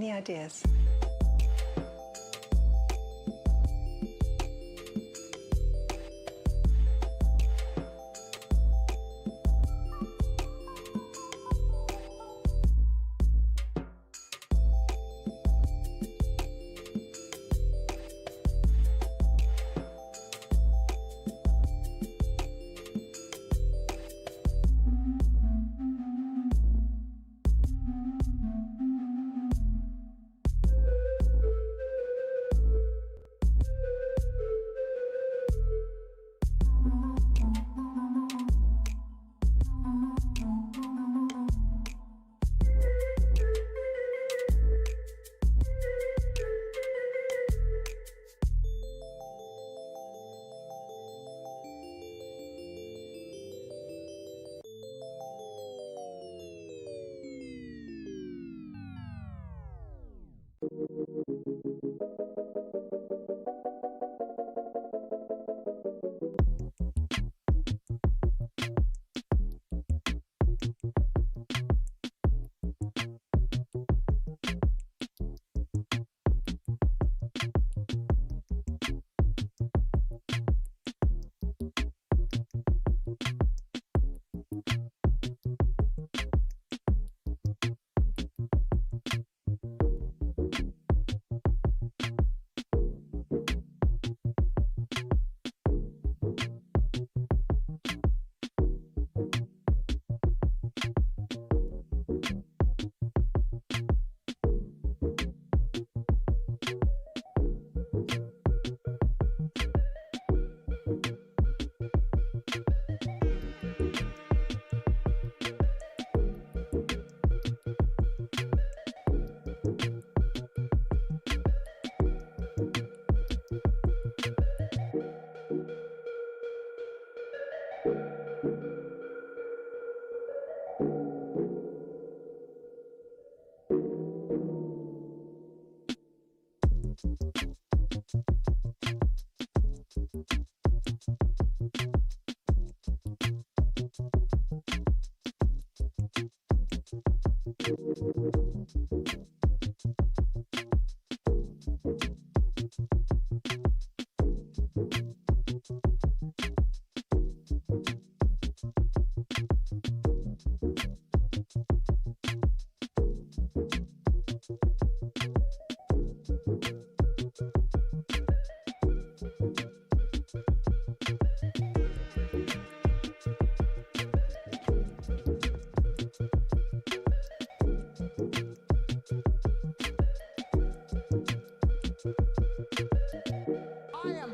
Any ideas?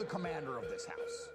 Commander of this house.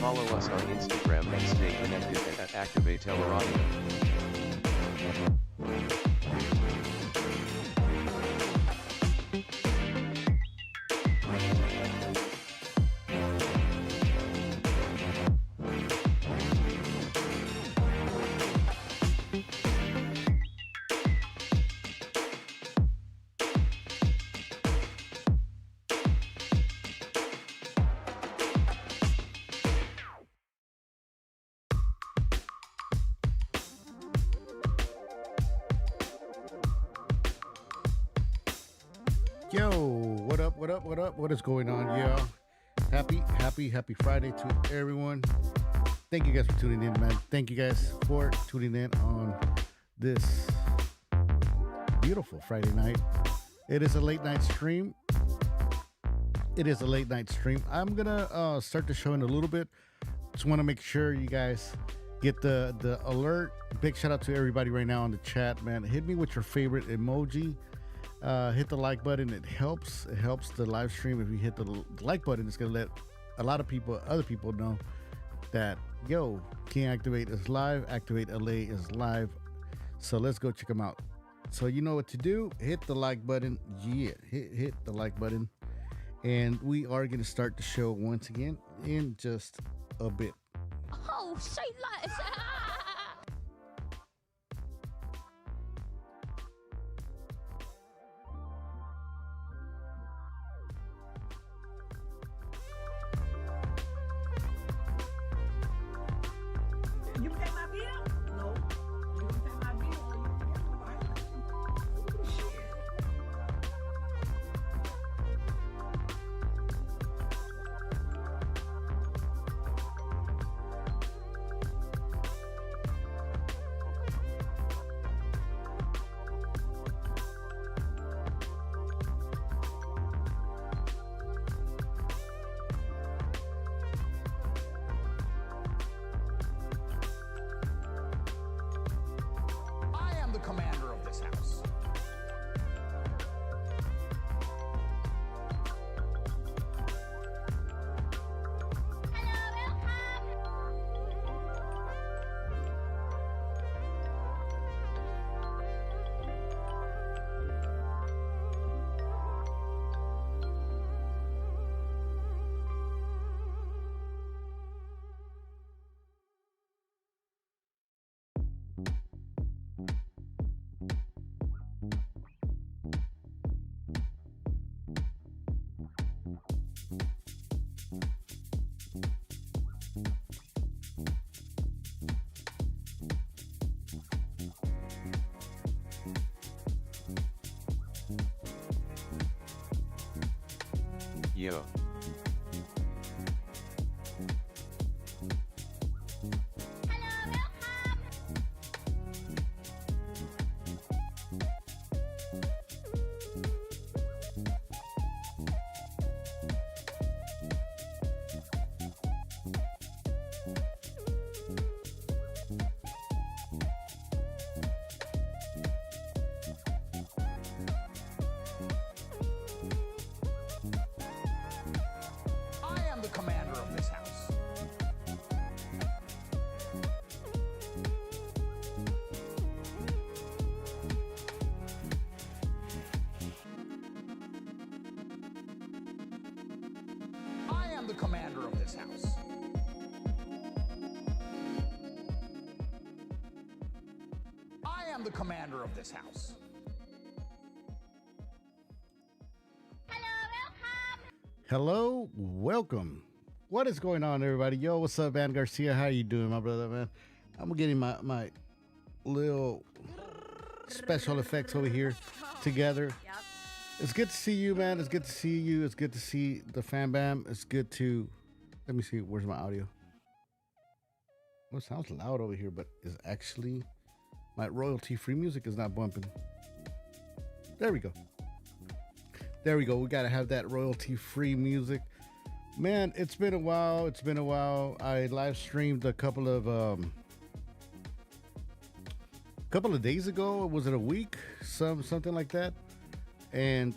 Follow us on Instagram and stay connected at ActivateLA Radio. Yo, what up, what up, what up? What is going on, y'all? Happy Friday to everyone. Thank you guys for tuning in, man. Thank you guys for tuning in on this beautiful Friday night. It is a late night stream. I'm gonna start the show in a little bit. Just want to make sure you guys get the alert. Big shout out to everybody right now on the chat, man. Hit me with your favorite emoji. Hit the like button. It helps the live stream. If you hit the like button, it's gonna let a lot of other people know that King Activate is live. Activate LA is live. So let's go check them out. So you know what to do. Hit the like button. Yeah, hit the like button. And we are gonna start the show once again in just a bit. Oh, say less. You pay my bill? No. You don't pay my bill or you pay my bill? Shit. I am the commander of this house. Yo. I am the commander of this house. I am the commander of this house. I am the commander of this house. Hello, welcome. What is going on, everybody? Yo, what's up, Van Garcia? How you doing, my brother, man? I'm getting my little special effects over here together. Yep. It's good to see you, man. It's good to see you. It's good to see the fan bam. It's good to, let me see, where's my audio? Well, it sounds loud over here, but it's actually, my royalty-free music is not bumping. There we go. There we go. We got to have that royalty-free music. Man, it's been a while. I live streamed a couple of days ago. Was it a week? Something like that. And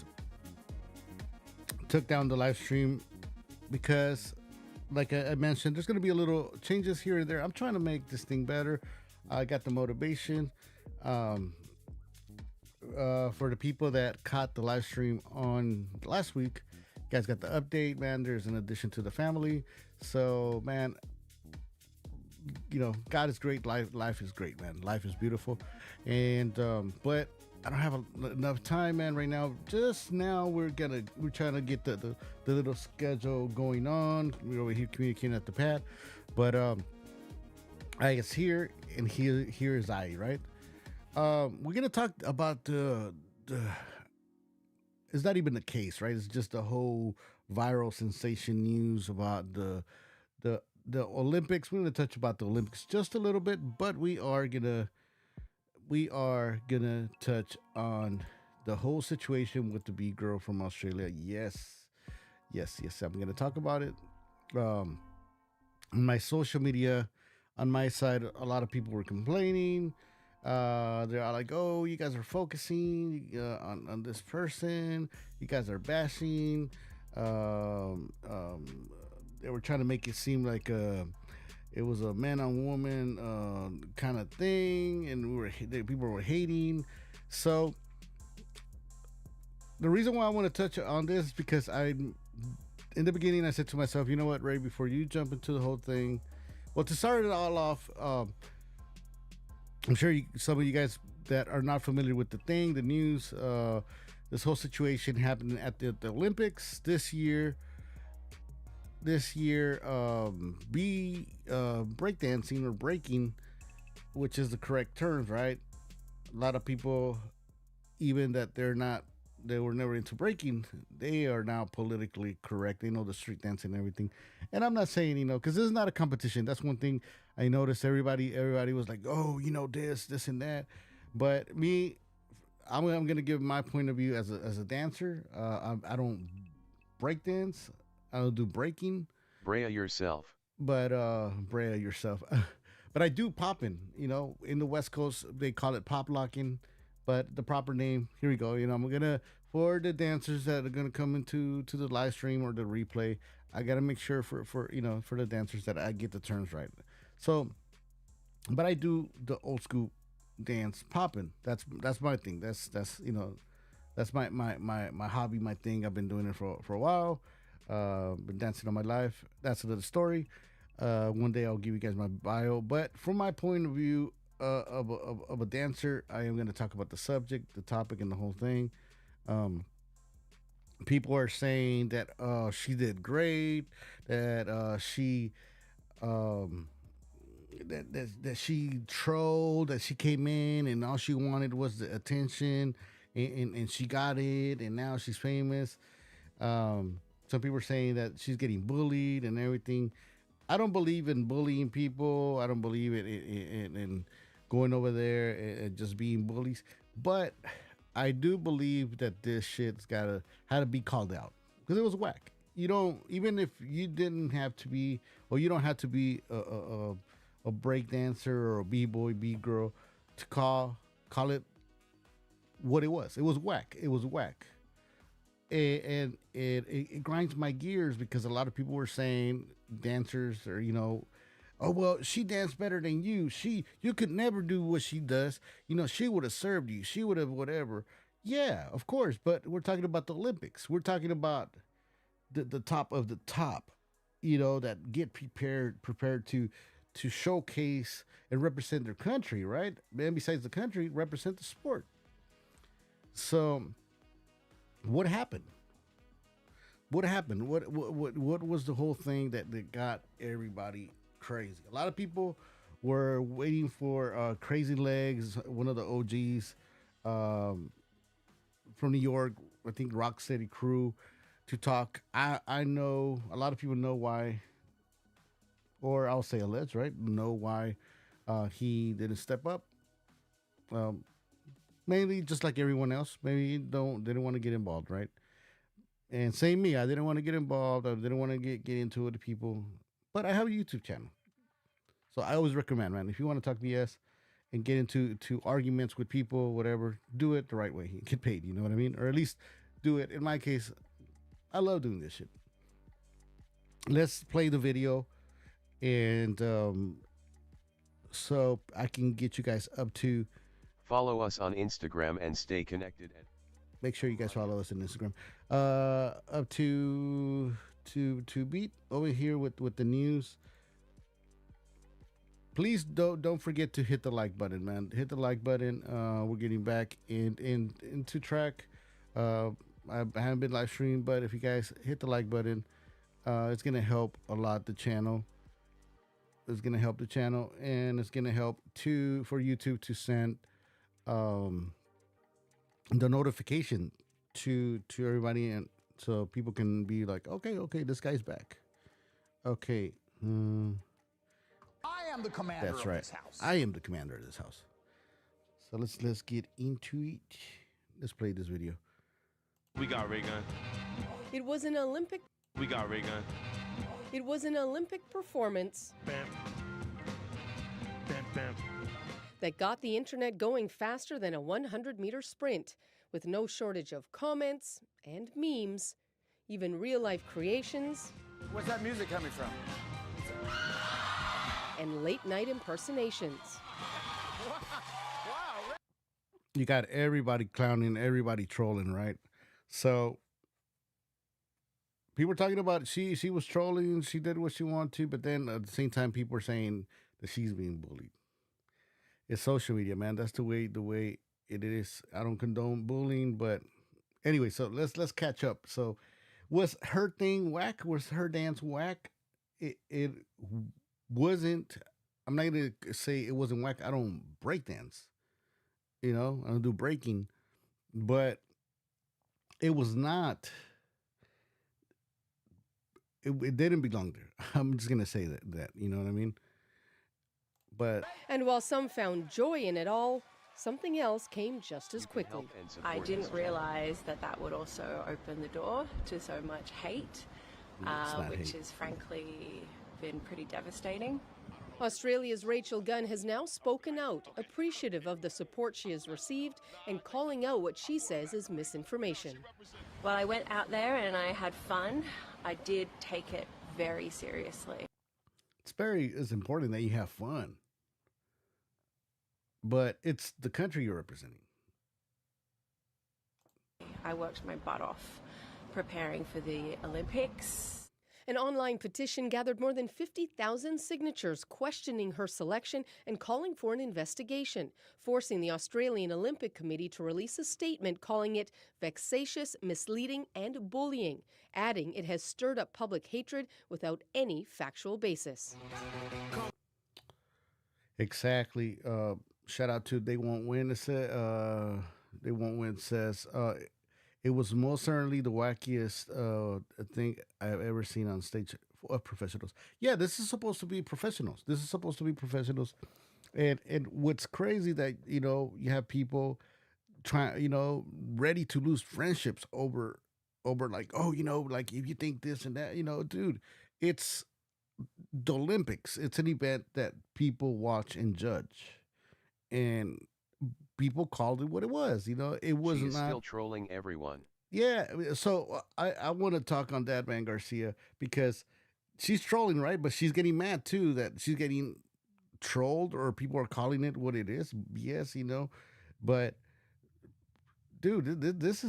took down the live stream because like I mentioned, there's going to be a little changes here and there. I'm trying to make this thing better. I got the motivation. For the people that caught the live stream on last week, you guys got the update, man. There's an addition to the family. So, man, God is great. Life is great, man. Life is beautiful. And, but I don't have enough time, man, right now. Just now we're trying to get the little schedule going on. We're over here communicating at the pad. But, I guess here and here is I, right? We're gonna talk about the. It's not even the case, right? It's just the whole viral sensation news about the Olympics. We're gonna touch about the Olympics just a little bit, but we are gonna touch on the whole situation with the B-Girl from Australia. Yes. I'm gonna talk about it. On my social media, on my side, a lot of people were complaining. They're all like, "Oh, you guys are focusing on this person. You guys are bashing." They were trying to make it seem like it was a man on woman kind of thing, and people were hating. So the reason why I want to touch on this is because in the beginning I said to myself, you know what, Ray, before you jump into the whole thing, well, to start it all off. I'm sure some of you guys that are not familiar with the news, this whole situation happened at the Olympics this year. Breakdancing or breaking, which is the correct terms, right? A lot of people, even that they were never into breaking, they are now politically correct. They know the street dance and everything. And I'm not saying, because this is not a competition. That's one thing I noticed. Everybody was like, oh, this and that. But me, I'm going to give my point of view as a dancer. I don't break dance. I don't do breaking. Brea yourself. But Brea yourself. But I do popping. In the West Coast, they call it pop locking. But the proper name, here we go. I'm gonna, for the dancers that are gonna come into the live stream or the replay, I gotta make sure for the dancers that I get the terms right. So, but I do the old school dance popping. That's my thing. That's my hobby, my thing. I've been doing it for a while. Been dancing all my life. That's another story. One day I'll give you guys my bio. But from my point of view, of a dancer, I am going to talk about the subject, the topic, and the whole thing. People are saying that she did great, that she that she trolled, that she came in and all she wanted was the attention, and she got it, and now she's famous. Some people are saying that she's getting bullied and everything. I don't believe in bullying people. I don't believe in going over there and just being bullies. But I do believe that this shit's had to be called out because it was whack. Even if you didn't have to be, or you don't have to be a break dancer or a b-boy, b-girl to call it what it was. It was whack. It was whack. And it grinds my gears because a lot of people were saying dancers are, oh, well, she danced better than you. You could never do what she does. She would have served you. She would have whatever. Yeah, of course. But we're talking about the Olympics. We're talking about the top of the top, that get prepared to showcase and represent their country, right? And besides the country, represent the sport. So what happened? What was the whole thing that got everybody crazy? A lot of people were waiting for Crazy Legs, one of the OGs from New York, I think Rock City Crew, to talk. I know a lot of people know why, or I'll say alleged, right? Know why he didn't step up. Mainly just like everyone else. Maybe didn't want to get involved, right? And same me, I didn't want to get involved. I didn't want to get into it with people. But I have a YouTube channel. So I always recommend, man, if you want to talk BS and get into arguments with people, whatever, do it the right way. Get paid, you know what I mean? Or at least do it. In my case, I love doing this shit. let's play the video, and so I can get you guys up to. Follow us on Instagram and stay connected at Make sure you guys follow us on Instagram. Up to beat over here with the news. Please don't forget to hit the like button, man. Hit the like button. We're getting back into track. I haven't been live streaming, but if you guys hit the like button, it's gonna help a lot the channel. It's gonna help the channel, and it's gonna help for YouTube to send the notification to everybody, and so people can be like, okay, this guy's back. Okay. I am the commander That's of right. this house. I am the commander of this house. So let's get into it. Let's play this video. We got Raygun. It was an Olympic. We got Raygun. It was an Olympic performance Bam. Bam, bam. that got the internet going faster than a 100-meter sprint, with no shortage of comments and memes, even real-life creations. Where's that music coming from? And late-night impersonations. You got everybody clowning, everybody trolling, right? So people are talking about she was trolling, she did what she wanted to, but then at the same time, people are saying that she's being bullied. It's social media, man. That's the way it is. I don't condone bullying, but anyway, so let's catch up. So was her thing whack? Was her dance whack? It wasn't. I'm not gonna say it wasn't whack. I don't break dance. I don't do breaking, but it was not. It didn't belong there. I'm just gonna say that. You know what I mean? But And while some found joy in it all, something else came just as You can quickly. help and support I this didn't channel. realize that would also open the door to so much hate, No, it's not which hate. has frankly been pretty devastating. Australia's Rachael Gunn has now spoken out, appreciative of the support she has received and calling out what she says is misinformation. Well, I went out there and I had fun. I did take it very seriously. it's important that you have fun. But it's the country you're representing. I worked my butt off preparing for the Olympics. An online petition gathered more than 50,000 signatures questioning her selection and calling for an investigation, forcing the Australian Olympic Committee to release a statement calling it vexatious, misleading, and bullying, adding it has stirred up public hatred without any factual basis. Exactly. Shout out to They Won't Win. It said, They Won't Win says, it was most certainly the wackiest thing I've ever seen on stage of professionals. Yeah, this is supposed to be professionals. And what's crazy that, you have people trying, ready to lose friendships over like, oh, like if you think this and that, dude, it's the Olympics. It's an event that people watch and judge. And people called it what it was. It was She is not still trolling everyone. Yeah, so I want to talk on that, man, Garcia, because she's trolling, right? But she's getting mad too that she's getting trolled, or people are calling it what it is. Yes, but dude, this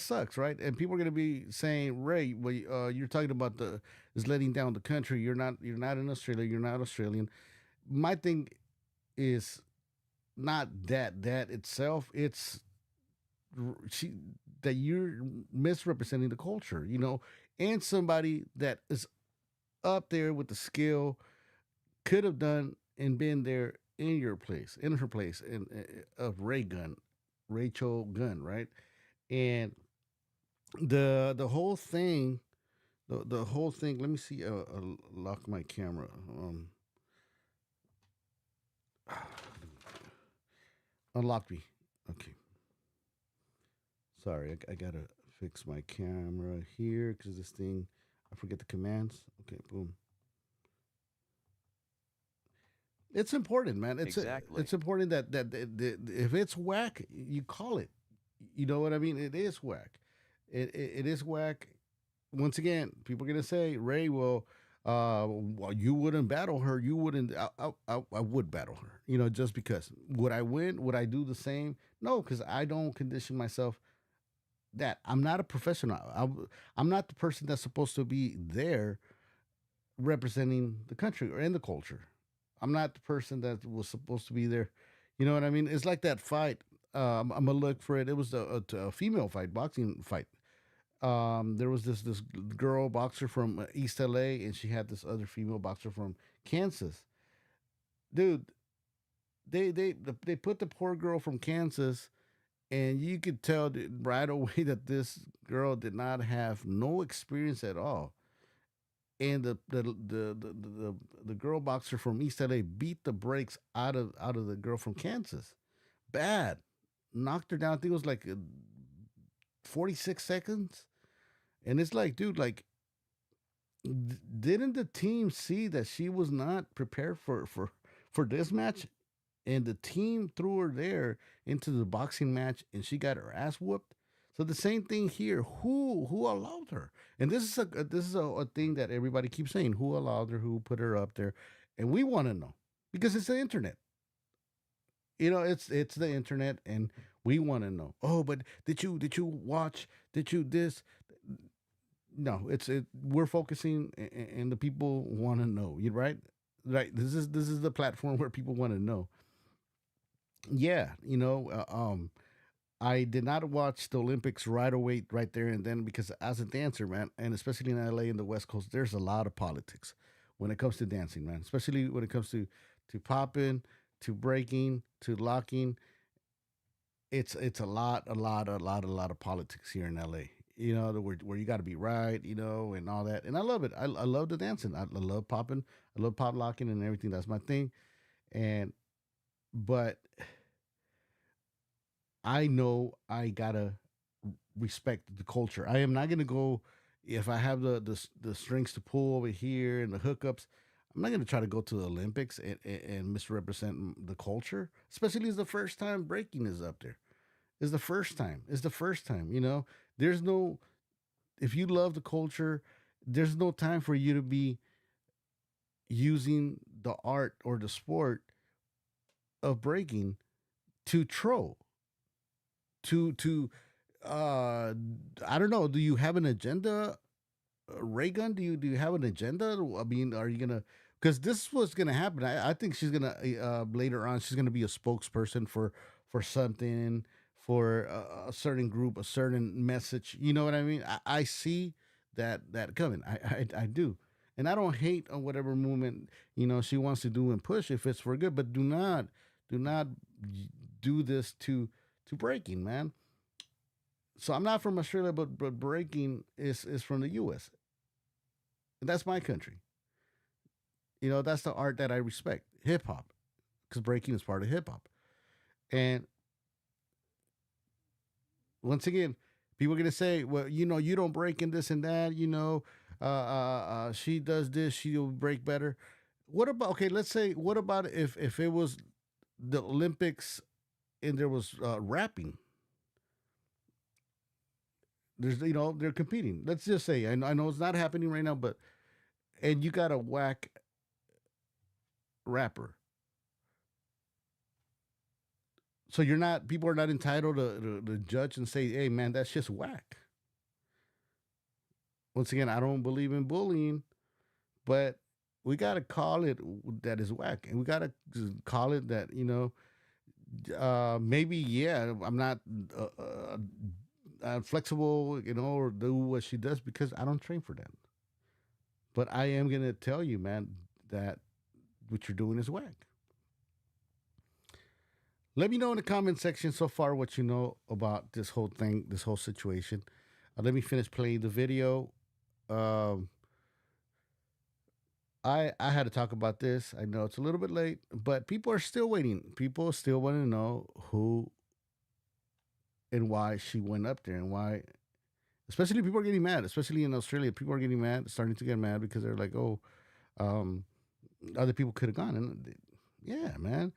sucks, right? And people are gonna be saying, Ray, well, you're talking about is letting down the country. You're not in Australia. You're not Australian. My thing is not that itself. It's that you're misrepresenting the culture, and somebody that is up there with the skill could have done and been there in her place, of Rachael Gunn, right? And the whole thing, the whole thing. Let me see. Lock my camera. Unlock me. Okay. Sorry, I gotta fix my camera here because this thing, I forget the commands. Okay, boom. It's important, man. Exactly. It's important that if it's whack, you call it. You know what I mean? It is whack. It is whack. Once again, people are gonna say, Ray, well, well, you wouldn't battle her. You wouldn't. I would battle her. Just because. Would I win? Would I do the same? No, because I don't condition myself. That I'm not a professional. I'm not the person that's supposed to be there representing the country or in the culture. I'm not the person that was supposed to be there. You know what I mean? It's like that fight. I'm gonna look for it. It was a female fight, boxing fight. There was this girl boxer from East LA, and she had this other female boxer from Kansas. Dude, they put the poor girl from Kansas, and you could tell right away that this girl did not have no experience at all. And the girl boxer from East LA beat the brakes out of the girl from Kansas. Bad, knocked her down. I think it was like 46 seconds. And it's like, dude, like, didn't the team see that she was not prepared for this match? And the team threw her there into the boxing match, and she got her ass whooped. So the same thing here. Who allowed her? And this is a thing that everybody keeps saying. Who allowed her? Who put her up there? And we want to know because it's the internet. It's the internet, and we want to know. Oh, but did you watch? Did you this? No, we're focusing, and the people want to know. You right? Right. This is the platform where people want to know. Yeah, I did not watch the Olympics right away, right there and then, because as a dancer, man, and especially in LA and the West Coast, there's a lot of politics when it comes to dancing, man. Especially when it comes to popping, to breaking, to locking. It's a lot of politics here in LA. Where you got to be right, and all that. And I love it. I love the dancing. I love popping. I love pop locking and everything. That's my thing. But I know I gotta respect the culture. I am not gonna go if I have the strings to pull over here and the hookups. I'm not gonna try to go to the Olympics and misrepresent the culture. Especially as the first time breaking is up there. It's the first time. It's the first time. There's no. If you love the culture, there's no time for you to be using the art or the sport of breaking to troll to I don't know. Do you have an agenda, Raygun? Do you have an agenda? I mean, are you gonna? Because this was gonna happen. I think she's gonna later on. She's gonna be a spokesperson for something, for a certain group, a certain message. You know what I mean? I see that coming. I do, and I don't hate on whatever movement she wants to do and push if it's for good. But do not do this to breaking, man. So I'm not from Australia, but breaking is from the U.S. And that's my country. That's the art that I respect, hip hop, because breaking is part of hip hop. And once again, people are gonna say, well, you don't break in this and that. She does this, she'll break better. What about okay? Let's say, what about if it was the Olympics and there was rapping? There's they're competing. Let's just say I know it's not happening right now, and you got a whack rapper. So people are not entitled to judge and say, hey man, that's just whack. Once again, I don't believe in bullying, but we gotta call it that is whack, and we gotta call it that. Maybe yeah, I'm not flexible, or do what she does because I don't train for that. But I am gonna tell you, man, that what you're doing is whack. Let me know in the comment section so far what you know about this whole thing, this whole situation. Let me finish playing the video. I had to talk about this. I know it's a little bit late, but people are still waiting. People still want to know who and why she went up there and why. Especially people are getting mad. Especially in Australia, people are getting mad, starting to get mad because they're like, oh, other people could have gone. And yeah, man.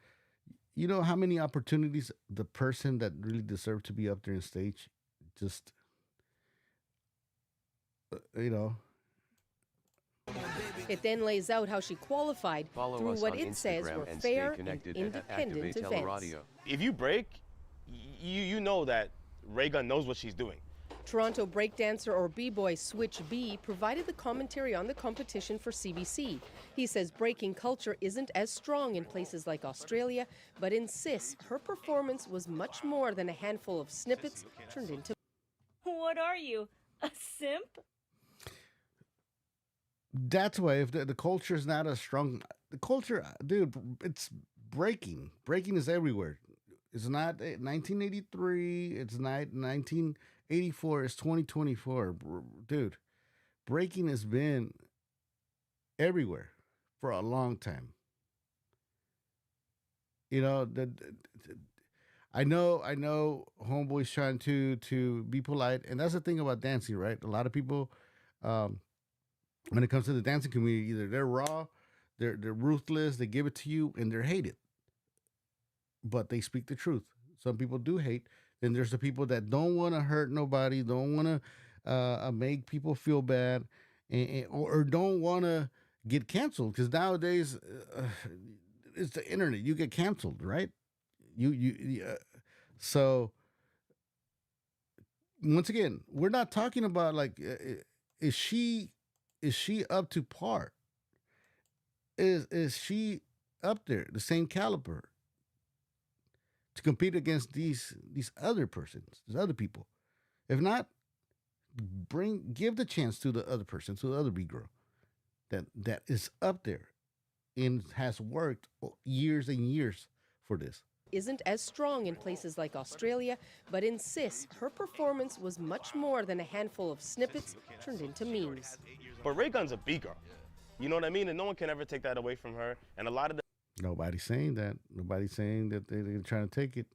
You know how many opportunities the person that really deserved to be up there on stage just, It then lays out how she qualified Follow through us what on it says Instagram were and fair stay and connected independent at events. ActivateLA. If you break, you know that Raygun knows what she's doing. Toronto breakdancer or b-boy Switch B provided the commentary on the competition for CBC. He says breaking culture isn't as strong in places like Australia, but insists her performance was much more than a handful of snippets turned into. What are you, a simp? That's why if the culture is not as strong, the culture, dude, it's breaking. Breaking is everywhere. It's not 1983. It's not 1984. It's 2024, dude. Breaking has been everywhere for a long time. You know I know. Homeboy's trying to be polite, and that's the thing about dancing, right? A lot of people. When it comes to the dancing community, either they're raw, they're ruthless, they give it to you, and they're hated. But they speak the truth. Some people do hate. Then there's the people that don't want to hurt nobody, don't want to make people feel bad, or don't want to get canceled. Because nowadays, it's the internet. You get canceled, right? So once again, we're not talking about like, is she up to par? Is she up there, the same caliber to compete against these other persons, these other people? If not, give the chance to the other person, to the other B-girl that is up there and has worked years and years for this. Isn't as strong in places like Australia, but insists her performance was much more than a handful of snippets turned into memes. But Raygun's a B-girl. You know what I mean? And no one can ever take that away from her. And a lot of Nobody's saying that. Nobody's saying that they're trying to take it.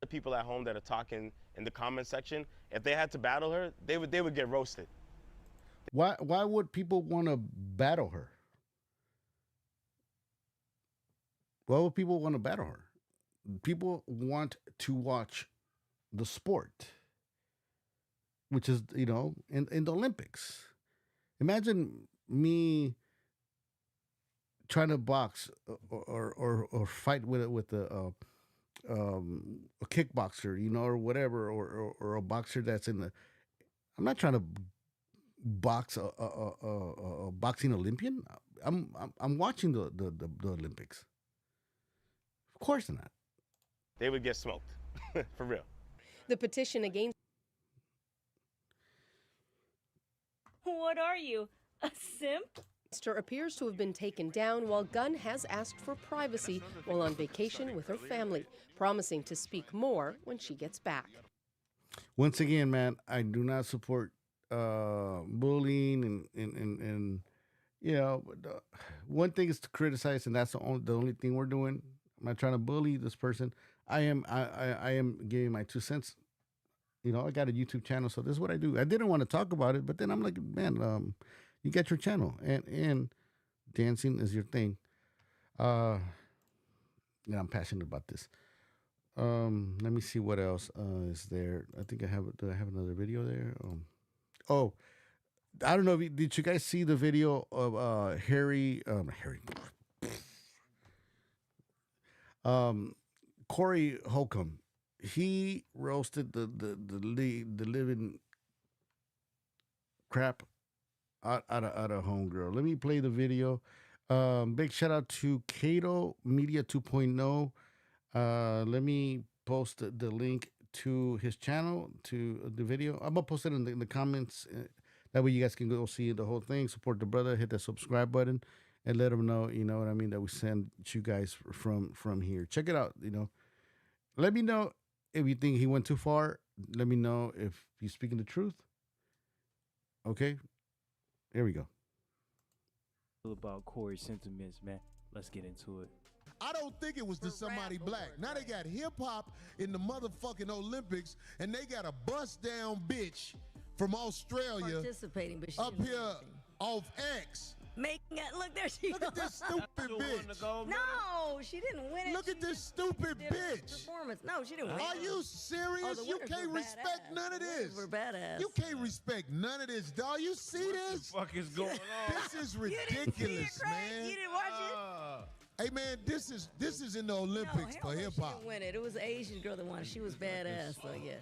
the people at home that are talking in the comment section, if they had to battle her, they would get roasted. Why would people want to battle her? Why would people want to battle her? People want to watch the sport, which is, in the Olympics. Imagine me trying to box or fight with a kickboxer, or whatever, or a boxer that's in the. I'm not trying to box a boxing Olympian. I'm watching the Olympics. Of course not. They would get smoked, for real. The petition against. What are you, a simp? Appears to have been taken down while Gunn has asked for privacy while on vacation with her family, promising to speak more when she gets back. Once again, man, I do not support bullying and one thing is to criticize, and that's the only thing we're doing. I'm not trying to bully this person. I am giving my 2 cents. I got a YouTube channel, so this is what I do. I didn't want to talk about it, but then I'm like, man, you got your channel, and dancing is your thing. I'm passionate about this. Let me see what else is there. I think I have. Do I have another video there? I don't know. Did you guys see the video of Harry? Corey Holcomb. He roasted the living crap out of homegirl. Let me play the video. Big shout out to Cato Media 2.0. Let me post the link to his channel, to the video. I'm gonna post it in the comments. That way you guys can go see the whole thing. Support the brother. Hit that subscribe button and let him know. You know what I mean? That we send you guys from here. Check it out. Let me know if you think he went too far. Let me know if he's speaking the truth. Okay. Here we go. About Corey's sentiments, man. Let's get into it. I don't think it was to somebody black. Now they got hip hop in the motherfucking Olympics, and they got a bust down bitch from Australia Participating, but she up didn't here do anything. off X making it. Look, there she Look at this stupid bitch. No, she didn't win it. Look at this stupid bitch. Performance. No, she didn't win. Are you serious? the You winners can't were respect badass. none of The winners this. were badass. You can't respect none of this, dog. You see this? What the fuck is going on? This is You didn't see it, ridiculous, Craig? man. You didn't watch it? Hey, man, this is in the Olympics No, for hell no, hip she hop. didn't win it. It was an Asian girl that won. She was badass. So yeah.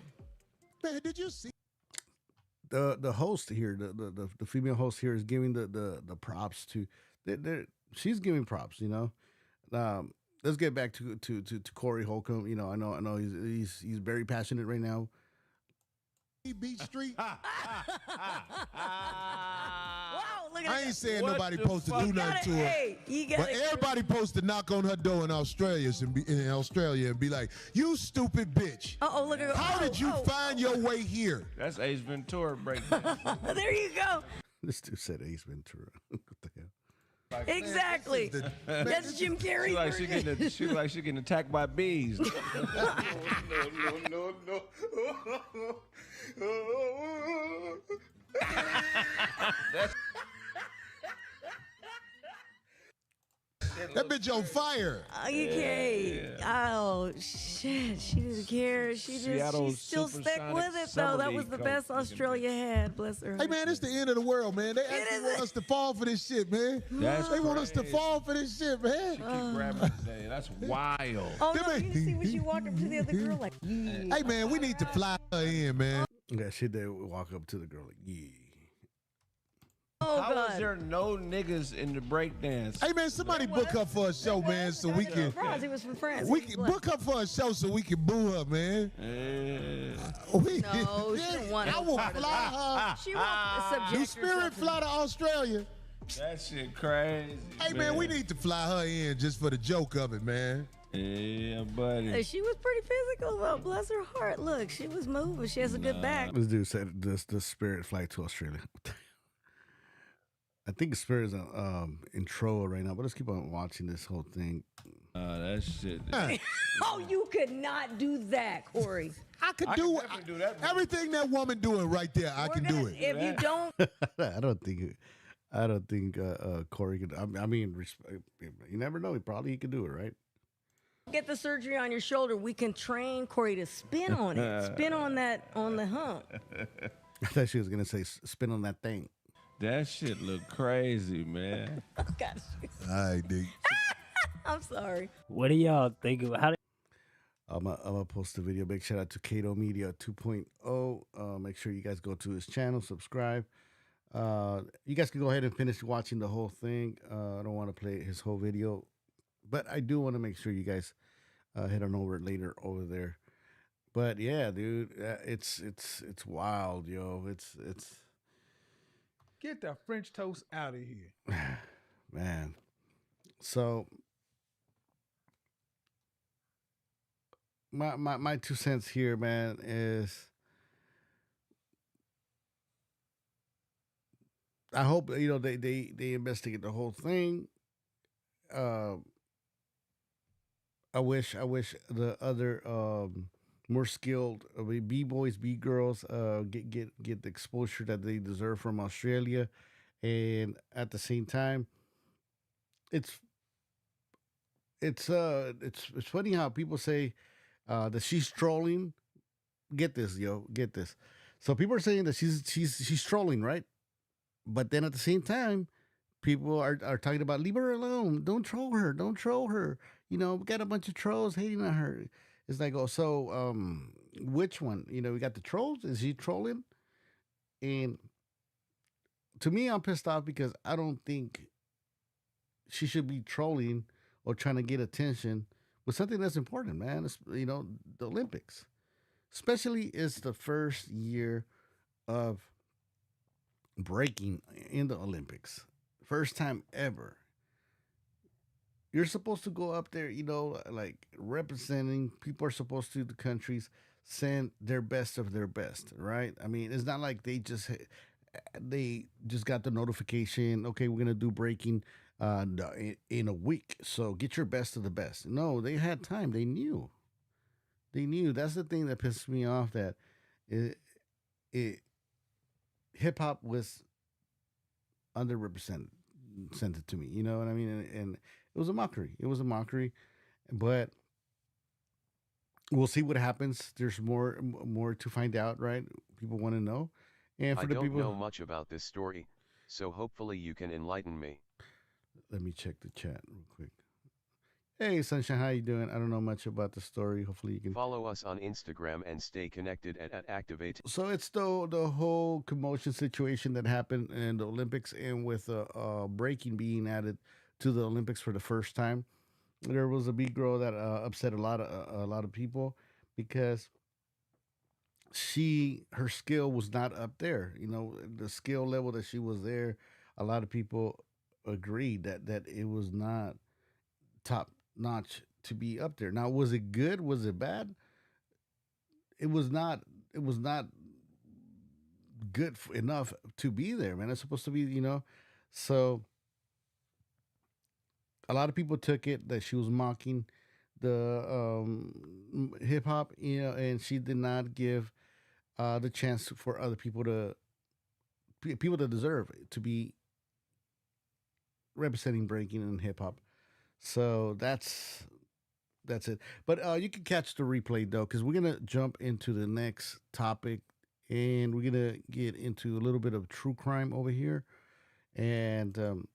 Man, did you see? The host here, the female host here is giving the props to. She's giving props, you know. Let's get back to Corey Holcomb. You know, I know he's very passionate right now. Beat Street. Wow, look at I ain't that. saying What nobody the supposed to fuck? do nothing to her. Hey, you got But everybody supposed to knock on her door in Australia and be like, "You stupid bitch! Look at How did you find your way here?" That's Ace Ventura breakdown. There you go. This dude said Ace Ventura. What the hell? Like, Exactly. That's Jim Carrey. she like she getting attacked by bees. That bitch on fire. Okay. Oh shit. She didn't care. She Seattle still stuck Supersonic with it Summer though. That League was the coach best looking Australia had. Bless her. Hey man, it's the end of the world, man. They actually want us to fall for this shit, man. That's They want us to crazy. fall for this shit, man. Keep grabbing today. That's wild. Oh no, you didn't see when she walked up to the other girl like, Hey man, we need to fly her in, man. Yeah, she did walk up to the girl like, yeah. oh How god. is there no niggas in the breakdance? Hey man, somebody book her for a show, man, so we can France. He was from France. we He was can black. book her for a show so we can boo her, man. We, No, she didn't want I no will part of fly She won't subject her. Do herself Spirit to- fly to Australia? That shit crazy. Hey man, we need to fly her in just for the joke of it, man. Yeah, buddy. Hey, she was pretty physical though. Bless her heart. Look, she was moving. She has a good back. This dude said the Spirit flight to Australia. I think Spirit is in Troa right now, but let's keep on watching this whole thing. That shit. Oh, you could not do that, Corey. I could I do can definitely do that, man. everything that woman doing right there. I can do it. If you don't, I don't think Corey could. I mean, you never know. He could do it, right? get the surgery on your shoulder, we can train Corey to spin on it. Spin on that, on the hump. I thought she was gonna say spin on that thing. That shit look crazy, man. Oh, gosh. All right, D. I'm sorry. What do y'all think of how? I'm gonna post a video. Big shout out to Kato Media 2.0. Make sure you guys go to his channel, subscribe. You guys can go ahead and finish watching the whole thing. I don't want to play his whole video, but I do want to make sure you guys head on over later over there. But yeah, dude, it's wild, yo. It's Get the French toast out of here, man. So my 2 cents here, man, is I hope they investigate the whole thing. I wish the other more skilled B-boys, B-girls get the exposure that they deserve from Australia, and at the same time, it's funny how people say that she's trolling. Get this, yo, get this. So people are saying that she's trolling, right? But then at the same time, people are talking about leave her alone. Don't troll her. Don't troll her. You know, we got a bunch of trolls hating on her. It's like, oh, so which one? You know, we got the trolls. Is she trolling? And to me, I'm pissed off because I don't think she should be trolling or trying to get attention with something that's important, man. It's, you know, the Olympics. Especially it's the first year of breaking in the Olympics. First time ever. You're supposed to go up there, you know, like representing. People are supposed to, the countries, send their best of their best, right? I mean, it's not like they just got the notification, okay, we're going to do breaking in a week. So get your best of the best. No, they had time. They knew. That's the thing that pisses me off, that hip hop was underrepresented. sent it to me. You know what I mean? And it was a mockery. It was a mockery, but we'll see what happens. There's more to find out, right? People want to know, and for I the don't people, know much about this story, so hopefully you can enlighten me. let me check the chat real quick. Hey, Sunshine, how you doing? I don't know much about the story. Hopefully you can Follow us on Instagram and stay connected at Activate. So it's the whole commotion situation that happened in the Olympics, and with breaking being added to the Olympics for the first time. There was a B-Girl that upset a lot of people because her skill was not up there. You know, the skill level that she was there. A lot of people agreed that it was not top notch to be up there. Now, was it good? Was it bad? It was not. It was not good enough to be there, man. It's supposed to be, So a lot of people took it that she was mocking the hip hop, and she did not give the chance for other people that deserve it to be representing breaking and hip hop. So that's it. But you can catch the replay though, because we're gonna jump into the next topic, and we're gonna get into a little bit of true crime over here. And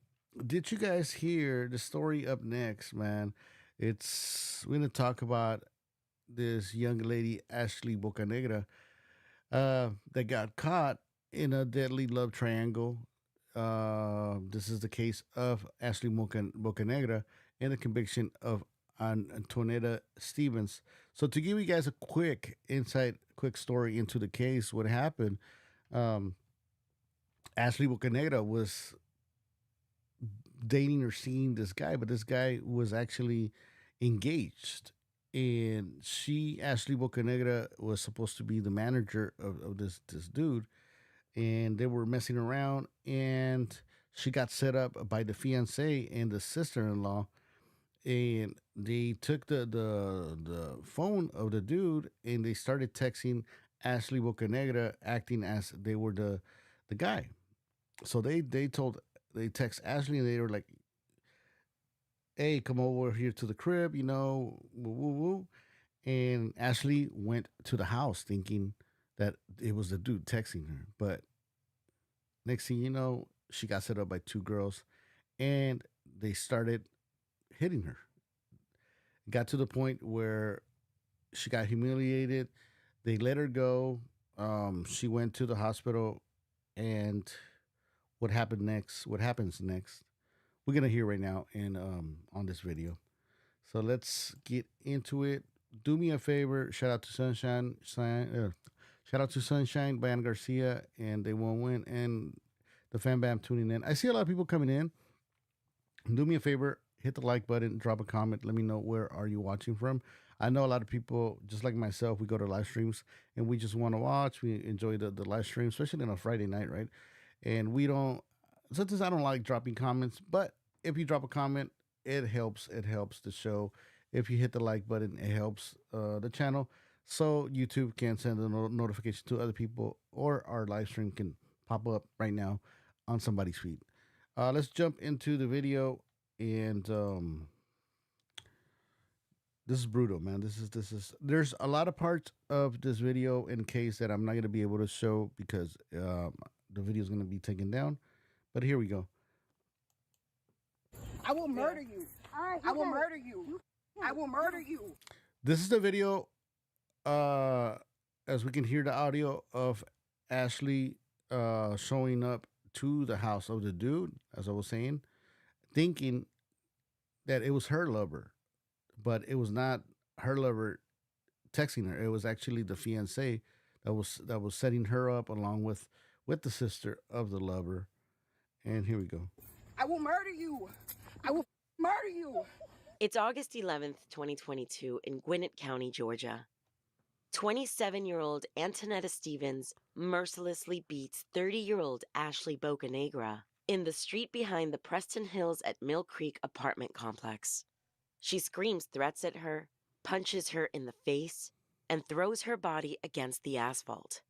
did you guys hear the story up next, man? We're gonna talk about this young lady, Ashley Bocanegra, that got caught in a deadly love triangle. This is the case of Ashley Bocanegra and the conviction of Antonetta Stevens. So to give you guys a quick story into the case, what happened? Ashley Bocanegra was dating or seeing this guy, but this guy was actually engaged, and Ashley Bocanegra, was supposed to be the manager of this dude, and they were messing around, and she got set up by the fiance and the sister-in-law, and they took the phone of the dude, and they started texting Ashley Bocanegra, acting as they were the guy. So they text Ashley, and they were like, "Hey, come over here to the crib, woo, woo, woo." And Ashley went to the house thinking that it was the dude texting her. But next thing you know, she got set up by two girls, and they started hitting her. Got to the point where she got humiliated. They let her go. She went to the hospital, and what happens next, we're gonna hear right now in on this video. So let's get into it. Do me a favor. Shout out to Sunshine. Shout out to Sunshine, Bayan Garcia, and They Won't Win, and the Fan Bam tuning in. I see a lot of people coming in. Do me a favor. Hit the like button. Drop a comment. Let me know where are you watching from. I know a lot of people, just like myself, we go to live streams and we just want to watch. We enjoy the live stream, especially on a Friday night, right? And sometimes I don't like dropping comments, but if you drop a comment, it helps. It helps the show. If you hit the like button, it helps the channel, so YouTube can send a notification to other people, or our live stream can pop up right now on somebody's feed. Let's jump into the video, and this is brutal, man. This is. There's a lot of parts of this video in case that I'm not gonna be able to show because the video is gonna be taken down. But here we go. I will murder you. I will murder you. I will murder you. This is the video, as we can hear the audio of Ashley showing up to the house of the dude, as I was saying, thinking that it was her lover, but it was not her lover texting her. It was actually the fiance that was setting her up along with the sister of the lover. And here we go. I will murder you. I will murder you. It's August 11th, 2022 in Gwinnett County, Georgia. 27-year-old Antonetta Stevens mercilessly beats 30-year-old Ashley Bocanegra in the street behind the Preston Hills at Mill Creek apartment complex. She screams threats at her, punches her in the face, and throws her body against the asphalt.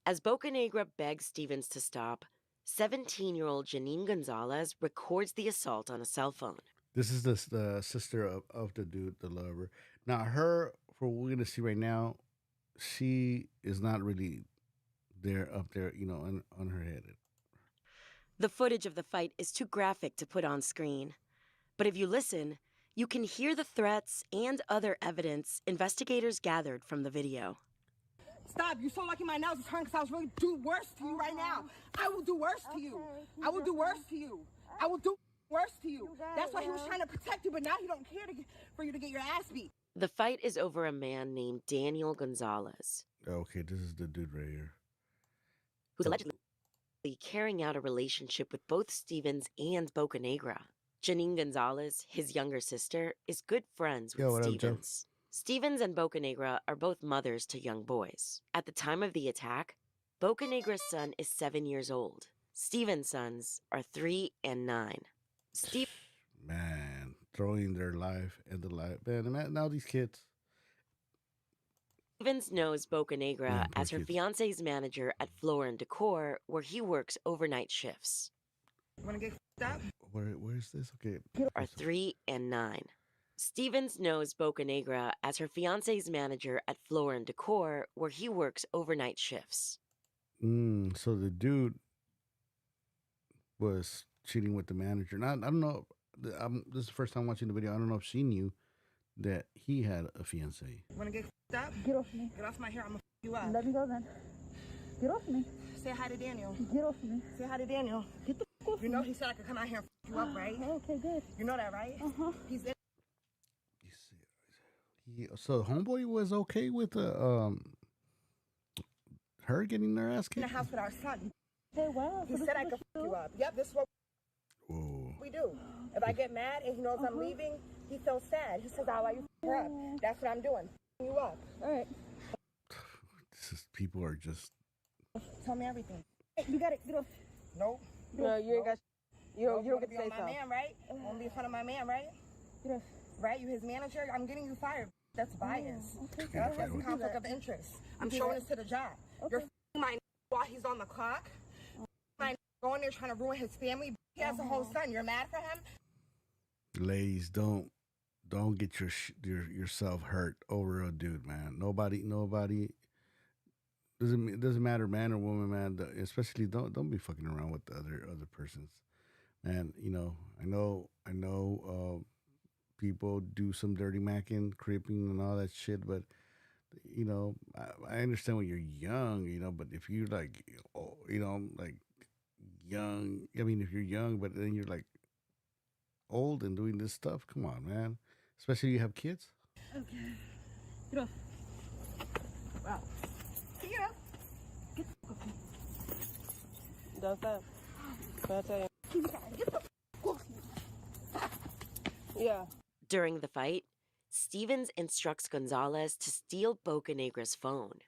As Bocanegra begs Stevens to stop, 17-year-old Janine Gonzalez records the assault on a cell phone. This is the sister of the dude, the lover. Now, her, for what we're gonna see right now, she is not really there up there, you know, on her head. The footage of the fight is too graphic to put on screen. But if you listen, you can hear the threats and other evidence investigators gathered from the video. Stop. You so lucky my nails is hurting because I was really do worse to you right now. I will do worse to you. I will do worse to you. I will do worse to you. That's why he was trying to protect you, but now he don't care for you to get your ass beat. The fight is over a man named Daniel Gonzalez. Okay, this is the dude right here. Who's allegedly carrying out a relationship with both Stevens and Bocanegra. Janine Gonzalez, his younger sister, is good friends with Stevens. Stevens and Bocanegra are both mothers to young boys. At the time of the attack, Bocanegra's son is 7 years old. Stevens' sons are 3 and 9. Man, throwing their life and the life. Man, now these kids. Stevens knows Bocanegra as her fiance's manager at Floor and Decor, where he works overnight shifts. Want to get up? Where's this? Okay. Are 3 and 9. Stevens knows Bocanegra as her fiance's manager at Floor and Decor, where he works overnight shifts. So the dude was cheating with the manager. Now, I don't know. This is the first time watching the video. I don't know if she knew that he had a fiance. Want to get up? Get off me. Get off my hair. I'm going to you up. Let me go then. Get off me. Say hi to Daniel. Get off me. Say hi to Daniel. Get the f off You know me. he said I could come out here and you up, right? Okay, good. You know that, right? He's in. So homeboy was okay with her getting their ass in the kicked. house with our son. Hey, wow. He said I could f you up. Yep, this is what we do. If I get mad and he knows I'm leaving, he feels sad. He says, I'll let you f her up. That's what I'm doing. F you up. All right. People are just. Tell me everything. Hey, you got it. Get off. Nope. No, you ain't got. You don't get to be say on my so. man, right? Want to be in front of my man, right? Get off. Right? You his manager? I'm getting you fired. That's bias. Okay. That's a conflict of interest. I'm showing this to the job. You're f***ing my while he's on the clock. My going there trying to ruin his family. He has a whole son. You're mad for him? Ladies, don't get yourself hurt over a dude, man. Nobody doesn't matter, man or woman, man. Especially don't be fucking around with the other persons, man. You know, I know. People do some dirty macking, creeping, and all that shit, but you know, I understand when you're young, you know, but if you're like, you know, like young, I mean, if you're young, but then you're like old and doing this stuff, come on, man. Especially you have kids. Okay. Get off. Wow. Get up. Get the f off me. That's that. That's it. Get the f off me. Yeah. During the fight, Stevens instructs Gonzalez to steal Bocanegra's phone.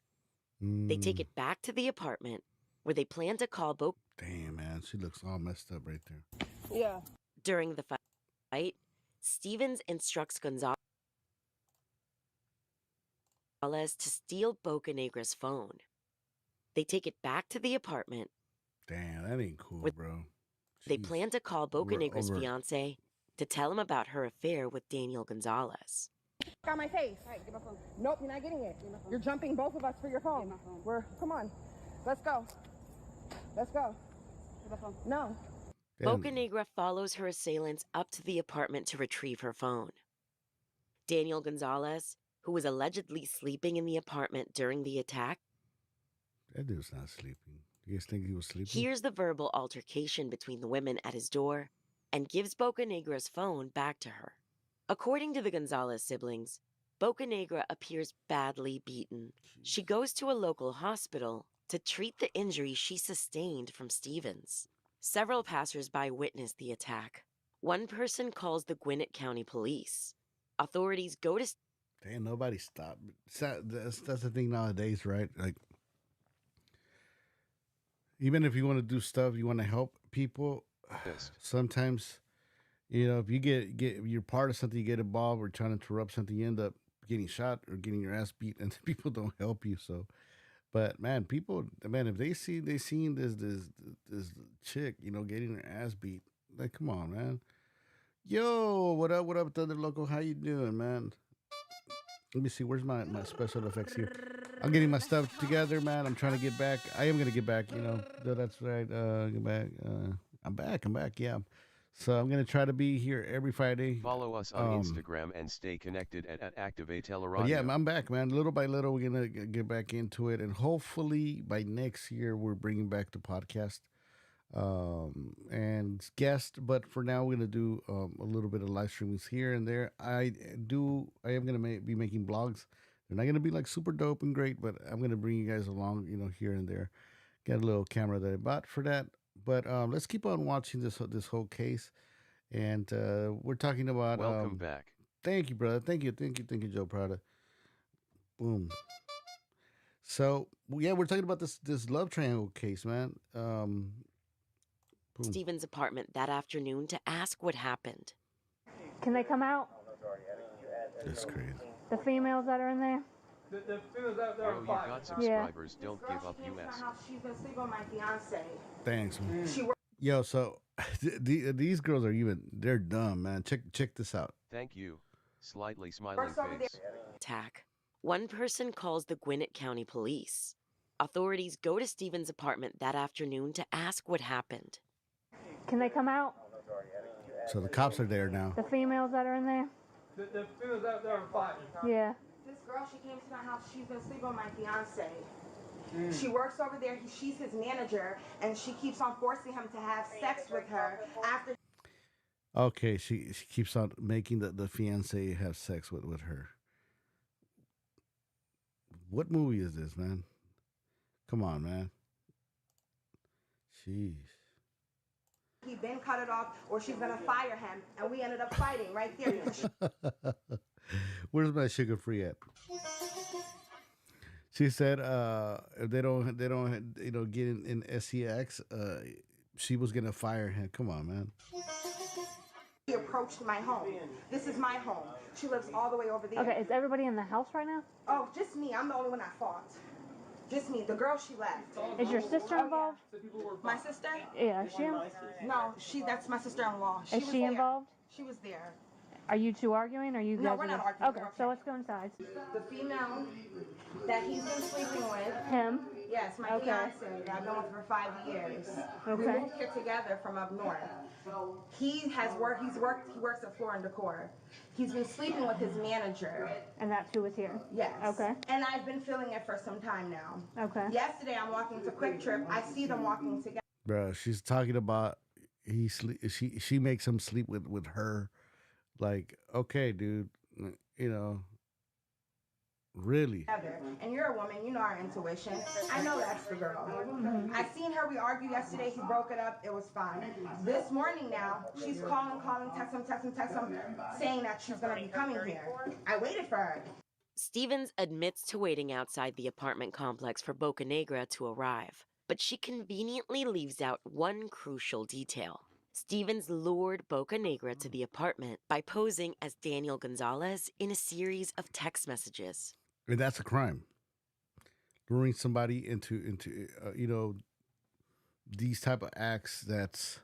They take it back to the apartment where they plan to call Damn, man, she looks all messed up right there. Yeah. During the fight, Stevens instructs Gonzalez to steal Bocanegra's phone. They take it back to the apartment. Damn, that ain't cool, bro. They plan to call Bocanegra's over. fiance to tell him about her affair with Daniel Gonzalez. Got my face. All right, get my phone. Nope, you're not getting it. You're jumping both of us for your phone. Get my phone. Come on. Let's go. Let's go. Get my phone. No. Bocanegra follows her assailants up to the apartment to retrieve her phone. Daniel Gonzalez, who was allegedly sleeping in the apartment during the attack, That dude's not sleeping. You guys think he was sleeping? hears the verbal altercation between the women at his door and gives Bocanegra's phone back to her. According to the Gonzalez siblings, Bocanegra appears badly beaten. She goes to a local hospital to treat the injury she sustained from Stevens. Several passersby witnessed the attack. One person calls the Gwinnett County Police. Authorities go to... Damn, nobody stopped. That's the thing nowadays, right? Like, even if you want to do stuff, you want to help people, sometimes, you know, if you get you're part of something, you get involved or trying to interrupt something, you end up getting shot or getting your ass beat, and people don't help you. So, But man, people, man, if they seen this chick, getting her ass beat, like, come on, man. Yo, what up, Thunder Loco? How you doing, man? Let me see. Where's my special effects here? I'm getting my stuff together, man. I'm trying to get back. I am gonna get back. That's right. Get back. I'm back. Yeah. So I'm gonna try to be here every Friday. Follow us on Instagram and stay connected at ActivateLA. But yeah, I'm back, man. Little by little, we're gonna get back into it, and hopefully by next year, we're bringing back the podcast and guest. But for now, we're gonna do a little bit of live streamings here and there. I am gonna be making blogs. They're not gonna be like super dope and great, but I'm gonna bring you guys along, here and there. Got a little camera that I bought for that. But let's keep on watching this whole case, and we're talking about. Welcome back. Thank you, brother. Thank you, Joe Prada. Boom. So yeah, we're talking about this love triangle case, man. Boom. Stephen's apartment that afternoon to ask what happened. Can they come out? That's crazy. The females that are in there? The females out there Bro, you got subscribers. Don't give up, US. She's been sleeping with my fiance. Thanks, man. She Yo, so these girls they're dumb, man. Check this out. Thank you. Slightly smiling face. Attack. One person calls the Gwinnett County Police. Authorities go to Stephen's apartment that afternoon to ask what happened. Can they come out? So the cops are there now. The females that are in there? The females out there are fighting. Yeah. This girl, she came to my house. She's been sleeping with my fiance. She works over there. She's his manager, and she keeps on forcing him to have sex with her after. Okay, she keeps on making the fiance have sex with her. What movie is this, man? Come on, man. Jeez. He then cut it off, or she's gonna fire him, and we ended up fighting right there. Where's my sugar free at? She said, if they don't, get in SEX, she was gonna fire him. Come on, man. He approached my home. This is my home. She lives all the way over there. Okay, is everybody in the house right now? Oh, just me. I'm the only one at fault. Just me. The girl, she left. Is your sister involved? My sister? Yeah, is she? No, that's my sister-in-law. Is she involved? She was there. Are you two arguing, or you guys? No, we're not arguing. Okay, so let's go inside. The female that he's been sleeping with. Him? Yes, my fiance. I've been with for 5 years. We Okay. moved here together from up north. He works at Floor and Decor. He's been sleeping with his manager. And that's who was here? Yes. Okay. And I've been feeling it for some time now. Okay. Yesterday, I'm walking to Quick Trip. I see them walking together. Bro, she's talking about she makes him sleep with her. Like, okay, dude, really. And you're a woman, you know our intuition. I know that's the girl. I seen her, we argued yesterday, he broke it up, it was fine. This morning now, she's calling, text him, saying that she's gonna be coming here. I waited for her. Stevens admits to waiting outside the apartment complex for Bocanegra to arrive, but she conveniently leaves out one crucial detail. Stevens lured Bocanegra to the apartment by posing as Daniel Gonzalez in a series of text messages. And that's a crime. Luring somebody into these type of acts. That's.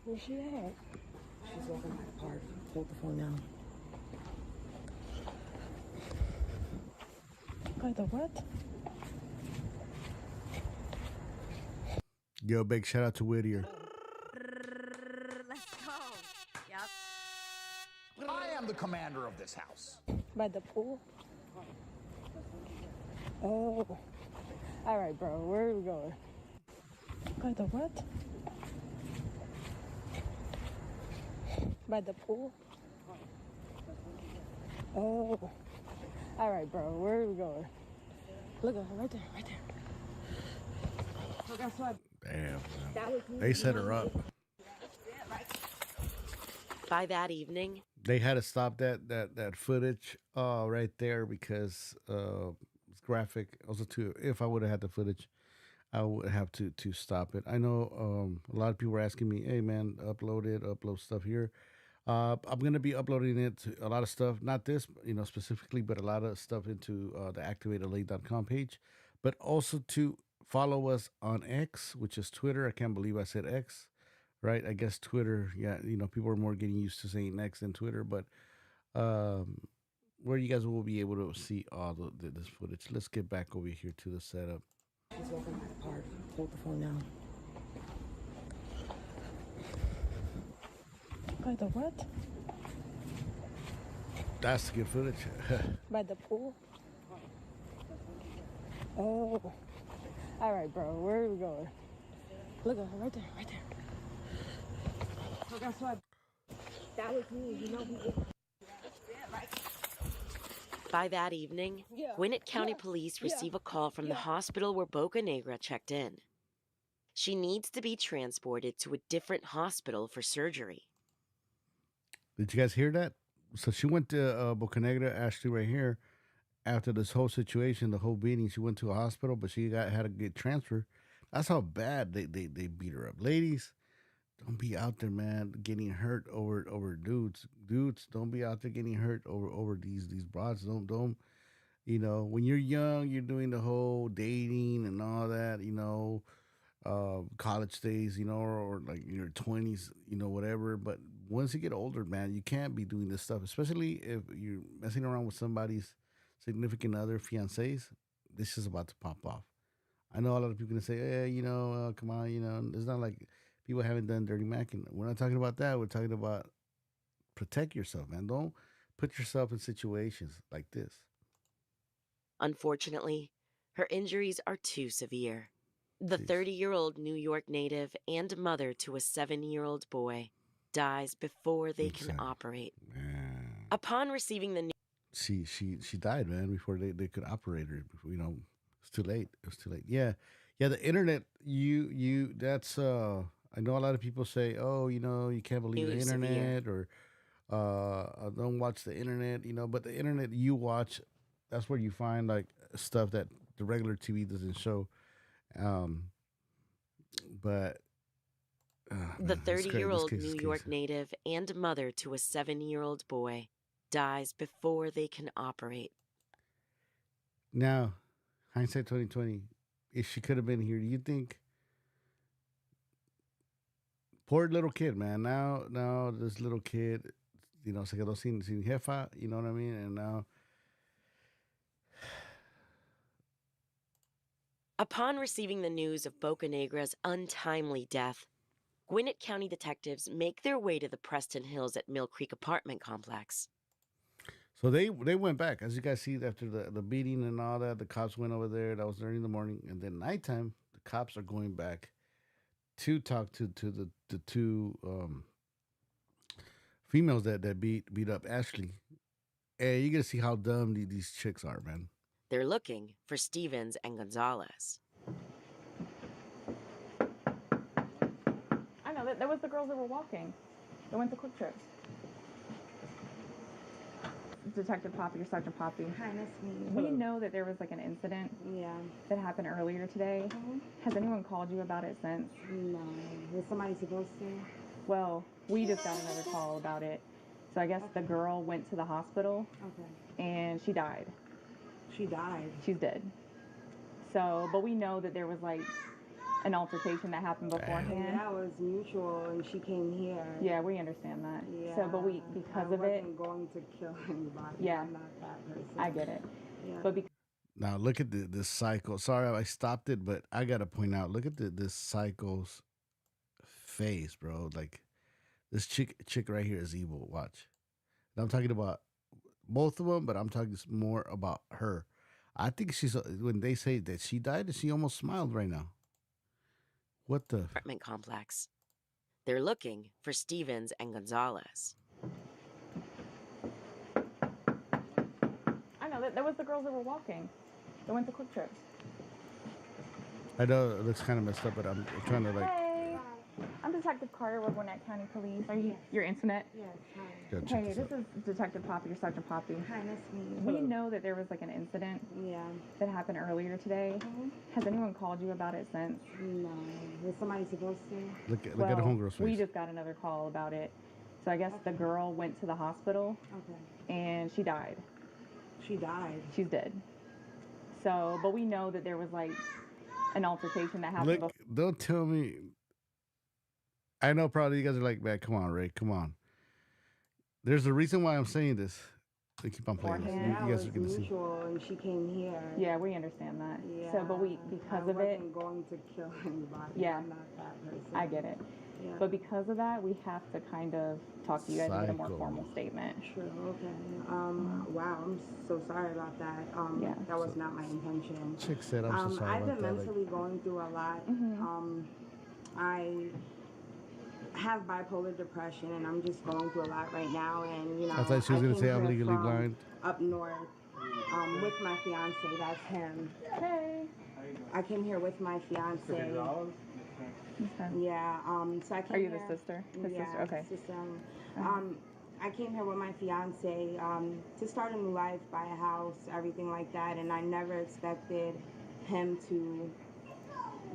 Where's she at? She's walking by the park. Hold the phone down. By the what? Yo, big shout out to Whittier. Let's go. Yep. I am the commander of this house. By the pool? Oh. All right, bro. Where are we going? By the what? By the pool? Oh. All right, bro. Where are we going? Look, right there, right there. So guess what? Damn. They set her up. By that evening, They had to stop that footage right there because it's graphic. Also, too, if I would have had the footage, I would have to stop it. I know a lot of people were asking me, "Hey, man, upload stuff here." I'm gonna be uploading it to a lot of stuff, not this, specifically, but a lot of stuff into the activatela.com page. but also to follow us on X, which is Twitter. I can't believe I said X, right? I guess Twitter. Yeah, people are more getting used to saying X than Twitter, but where you guys will be able to see all this footage. Let's get back over here to the setup. She's walking by the park. Hold the phone now. By the what? That's good footage. By the pool? Oh. All right, bro. Where are we going? Look at her right there, right there. So guess what? That was me. You know who? By that evening, Gwinnett County Police receive a call from the hospital where Bocanegra checked in. She needs to be transported to a different hospital for surgery. Did you guys hear that? So she went to Bocanegra, Ashley, right here. After this whole situation, the whole beating, she went to a hospital, but she had to get transferred. That's how bad they beat her up. Ladies, don't be out there, man, getting hurt over dudes. Dudes, don't be out there getting hurt over these broads. Don't. When you're young, you're doing the whole dating and all that. College days, or like in your 20s, whatever. But once you get older, man, you can't be doing this stuff, especially if you're messing around with somebody's significant other, fiancés. This is about to pop off. I know a lot of people gonna say, hey, come on, it's not like people haven't done dirty macking. We're not talking about that. We're talking about protect yourself, man. Don't put yourself in situations like this. Unfortunately, her injuries are too severe. The 30-year-old New York native and mother to a 7-year-old boy dies before they can operate. Man. Upon receiving the news, she died, man, before they could operate her. It's too late. It was too late. Yeah. The internet. That's. I know a lot of people say, oh, you can't believe the internet, or don't watch the internet. But the internet you watch, that's where you find like stuff that the regular TV doesn't show. But the 30-year-old New York native and mother to a 7-year-old boy dies before they can operate. Now, hindsight 2020, if she could have been here, do you think? Poor little kid, man. Now this little kid, se quedó sin jefa, you know what I mean? And now. Upon receiving the news of Bocanegra's untimely death, Gwinnett County detectives make their way to the Preston Hills at Mill Creek apartment complex. So they went back. As you guys see, after the beating and all that, the cops went over there. That was early in the morning. And then nighttime, the cops are going back to talk to the two females that beat up Ashley. And you're going to see how dumb these chicks are, man. They're looking for Stevens and Gonzalez. I know, that was the girls that were walking. They went to Quick Trip. Detective Poppy or Sergeant Poppy. Hi, nice to meet you. We know that there was like an incident that happened earlier today. Has anyone called you about it since? No. Was somebody supposed to? Well, we just got another call about it. So I guess the girl went to the hospital. Okay. And she died. She died? She's dead. So, but we know that there was like an altercation that happened beforehand. And that was mutual, and she came here. Yeah, we understand that. Yeah. So, but because of it. I wasn't going to kill anybody. Yeah. I'm not that person. I get it. Yeah. But because. Now look at this cycle. Sorry, I stopped it, but I gotta point out. Look at this cycle's face, bro. Like this chick right here is evil. Watch. And I'm talking about both of them, but I'm talking more about her. I think she's when they say that she died, she almost smiled right now. What the apartment complex. They're looking for Stevens and Gonzalez. I know, that was the girls that were walking. They went to Quick Trip. I know it looks kind of messed up, but I'm trying to like. Hey, I'm Detective Carter with Gwinnett County Police. Are you your internet? Yes, hi. Hey, this is Detective Poppy or Sergeant Poppy. Hi, nice to meet you. We know that there was like an incident that happened earlier today. Has anyone called you about it since? No. Was somebody supposed to? Look at a homegirl's face. We just got another call about it. So I guess the girl went to the hospital. Okay. And she died. She died? She's dead. So, but we know that there was like an altercation that happened. Look, don't tell me. I know probably you guys are like, man, come on, Ray, come on. There's a reason why I'm saying this. They keep on playing this. You guys are gonna see. Mutual, and she came here. Yeah, we understand that. Yeah. So, but because of it, I wasn't going to kill anybody. Yeah. I'm not that person. I get it. Yeah. But because of that, we have to kind of talk to you guys and get a more Psycho. formal statement. Sure, okay. Wow, I'm so sorry about that. Yeah. That was not my intention. Chick said, I'm so sorry I've about been that. mentally going through a lot. I have bipolar depression, and I'm just going through a lot right now. And, you know, I thought she was going to came say I'm here legally from blind. up north with my fiance. That's him. Hey. I came here with my fiance. Yeah. So I came. Are you here, the sister? His yeah, sister? Okay. Sister. I came here with my fiance to start a new life, buy a house, everything like that, and I never expected him to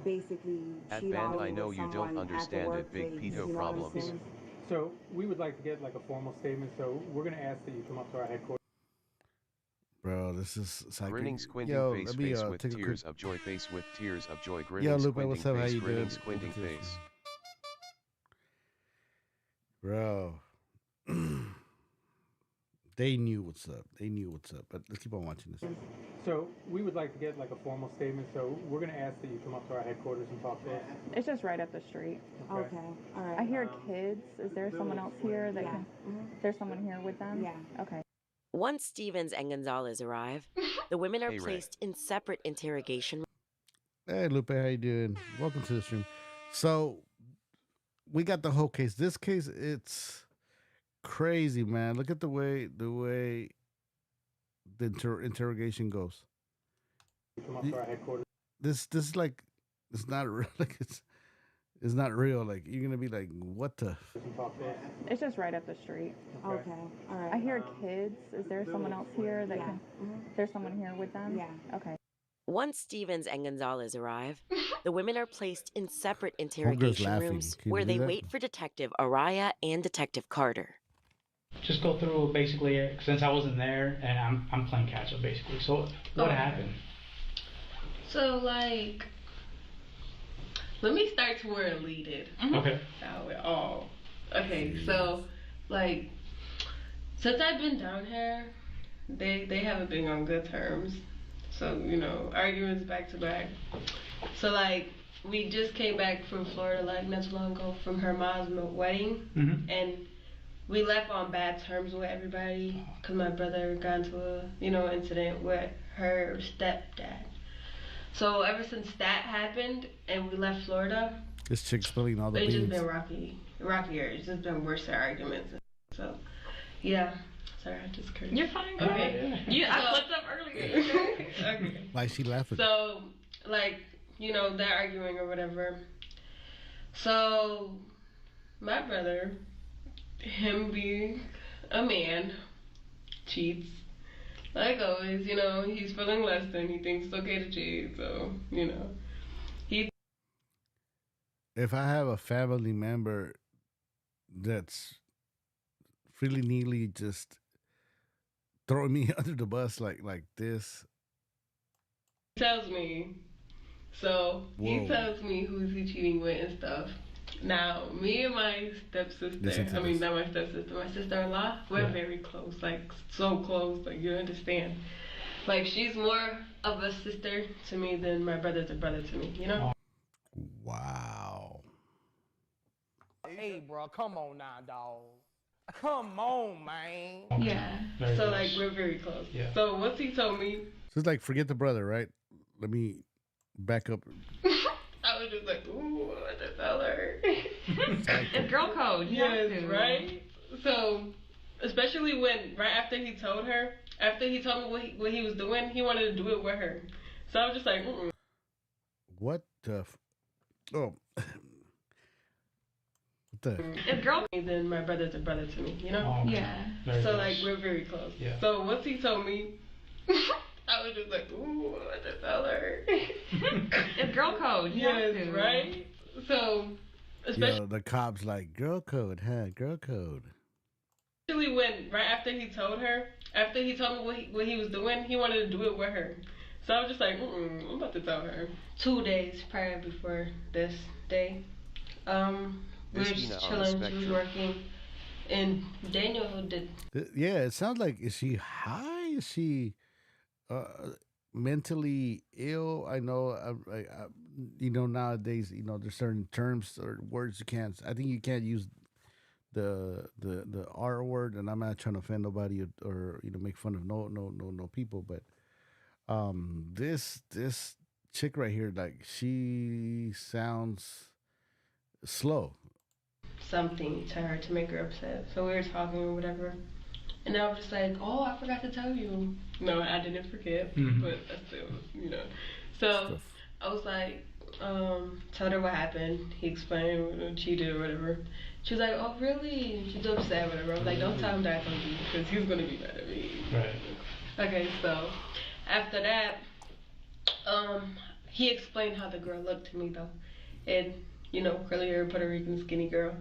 basically At cheat Ben, on me I know with you someone don't at the understand it. Big workplace, pedo you know what I'm problems. saying? So we would like to get like a formal statement. So we're going to ask that you come up to our headquarters. Bro, this is psycho. Grinning, squinting Yo, face, let me, face take with a quick- tears of joy, face with tears of joy, grinning, Yo, Lupe, squinting what's up? How face, you grinning, doing? squinting face. Bro. They knew what's up. They knew what's up. But let's keep on watching this. So we would like to get like a formal statement. So we're going to ask that you come up to our headquarters and talk to us. It's just right up the street. Okay. All right. I hear kids. Is there someone else here that Yeah. can? There's someone here with them? Yeah. Okay. Once Stevens and Gonzalez arrive, the women are Hey, Ray. placed in separate interrogation. Hey, Lupe, how you doing? Welcome to the stream. So, we got the whole case. This case, it's crazy, man. Look at the way the interrogation goes. Come up to our headquarters. This is like, it's not real. Like it's not real. Like you're gonna be like, what the? It's just right up the street. Okay. All right. I hear kids. Is there someone else here that Yeah. can? There's someone here with them? Yeah. Okay. Once Stevens and Gonzalez arrive, the women are placed in separate interrogation laughing. rooms Can you where believe they that? wait for Detective Araya and Detective Carter. Just go through basically, since I wasn't there and I'm playing catch up basically. So what happened? So like, let me start to where it leaded. Okay. How it all. Okay, so like, since I've been down here, they haven't been on good terms. So you know, arguments back to back. So like, we just came back from Florida like not too long ago from her mom's wedding, and we left on bad terms with everybody because my brother got into a incident with her stepdad. So ever since that happened and we left Florida, This chick's spilling all the it's just beans. been rockier. It's just been worse arguments. So yeah. Sorry, I just cursed. You're fine, girl. Okay. I flipped up earlier. Okay. Why is she laughing? So, like, they're arguing or whatever. So, my brother, him being a man, cheats. Like always, he's feeling less than, he thinks it's okay to cheat, so, he... If I have a family member that's really nearly just throwing me under the bus like this, tells me, so he Whoa. tells me who's he cheating with and stuff. Now, me and my stepsister, Listen to this. not my stepsister, my sister-in-law, we're very close, like so close, like you understand. Like she's more of a sister to me than my brother's a brother to me, Wow. Hey, bro, come on now, dog. Come on, man. Yeah. Very So close. like we're very close. Yeah. So once he told me, So it's like, forget the brother, right? Let me back up. I was just like, ooh, what the tell her. It's girl code. You have Yes, to. right? So, especially right after he told her, after he told me what he was doing, he wanted to do it with her. So I was just like, What the? Oh. What the? It's girl than my brother's a brother to me, Yeah. Very So close. like we're very close. Yeah. So once he told me, I was just like, ooh, what the tell her. It's girl code. You have Yes, to. right? So, especially. Yo, the cops like, girl code, huh? Girl code. Especially right after he told me what he was doing, he wanted to do it with her. So I was just like, I'm about to tell her. 2 days prior before this day, we were This just Ina on the chilling. She was spectrum. working, and Daniel who did. Yeah, it sounds like, is she high? Is she mentally ill? I know, you know, nowadays, you know, there's certain terms or words you can't. I think you can't use the R word, and I'm not trying to offend nobody or you know make fun of no people, but this chick right here, like she sounds slow. Something to her to make her upset. So we were talking or whatever. And I was just like, oh, I forgot to tell you. No, I didn't forget, but I still, you know. So I was like, told her what happened. He explained what she did or whatever. She was like, oh, really? She's upset or whatever. I was like, don't tell him that I told you because he's going to be mad at me. Right. Okay, so after that, he explained how the girl looked to me though. And, you know, curly hair, Puerto Rican, skinny girl.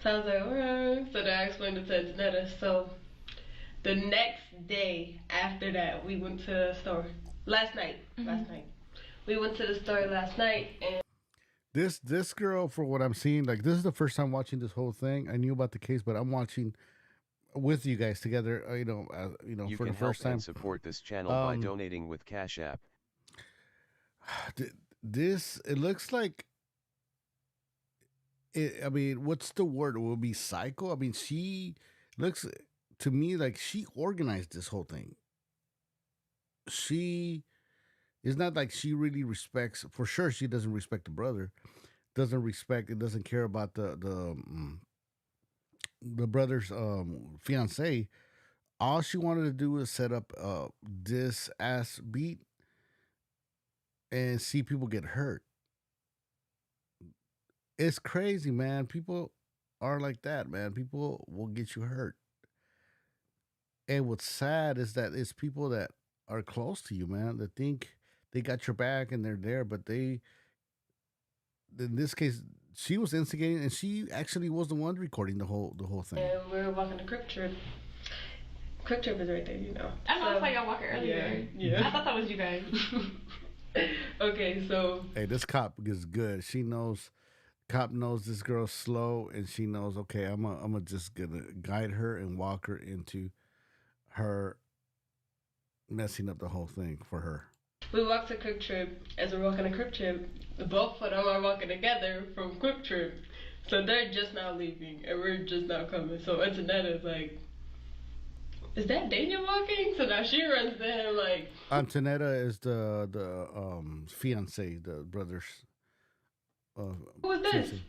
So I was like, alright. So then I explained it to Antonetta. So the next day after that, we went to the store. Last night. We went to the store last night and This girl, for what I'm seeing, like this is the first time watching this whole thing. I knew about the case, but I'm watching with you guys together. You know, You for can the first help time. and support this channel by donating with Cash App. This, it looks like. I mean, what's the word? It will be psycho. I mean, she looks to me like she organized this whole thing. She. It's not like she really respects. For sure, she doesn't respect the brother. Doesn't respect. It doesn't care about the brother's fiance. All she wanted to do was set up this ass beat and see people get hurt. It's crazy, man. People are like that, man. People will get you hurt. And what's sad is that it's people that are close to you, man, that think they got your back and they're there, but they, in this case, she was instigating, and she actually was the one recording the whole thing. and we were walking the Quick Trip. Quick Trip is right there, you know. I know, I saw y'all walking earlier. Yeah. I thought that was you guys. Okay, so Hey, this cop is good. She knows, cop knows this girl's slow, and she knows, okay, I'm just gonna guide her and walk her into her messing up the whole thing for her. we walked to Quick Trip. As we're walking to Quick Trip, both of them are walking together from Quick Trip. So they're just now leaving, and we're just now coming. So Antonetta is like, is that Daniel walking? So now she runs to him like, Antonetta is the fiance, the brother's. who is this? fiancé.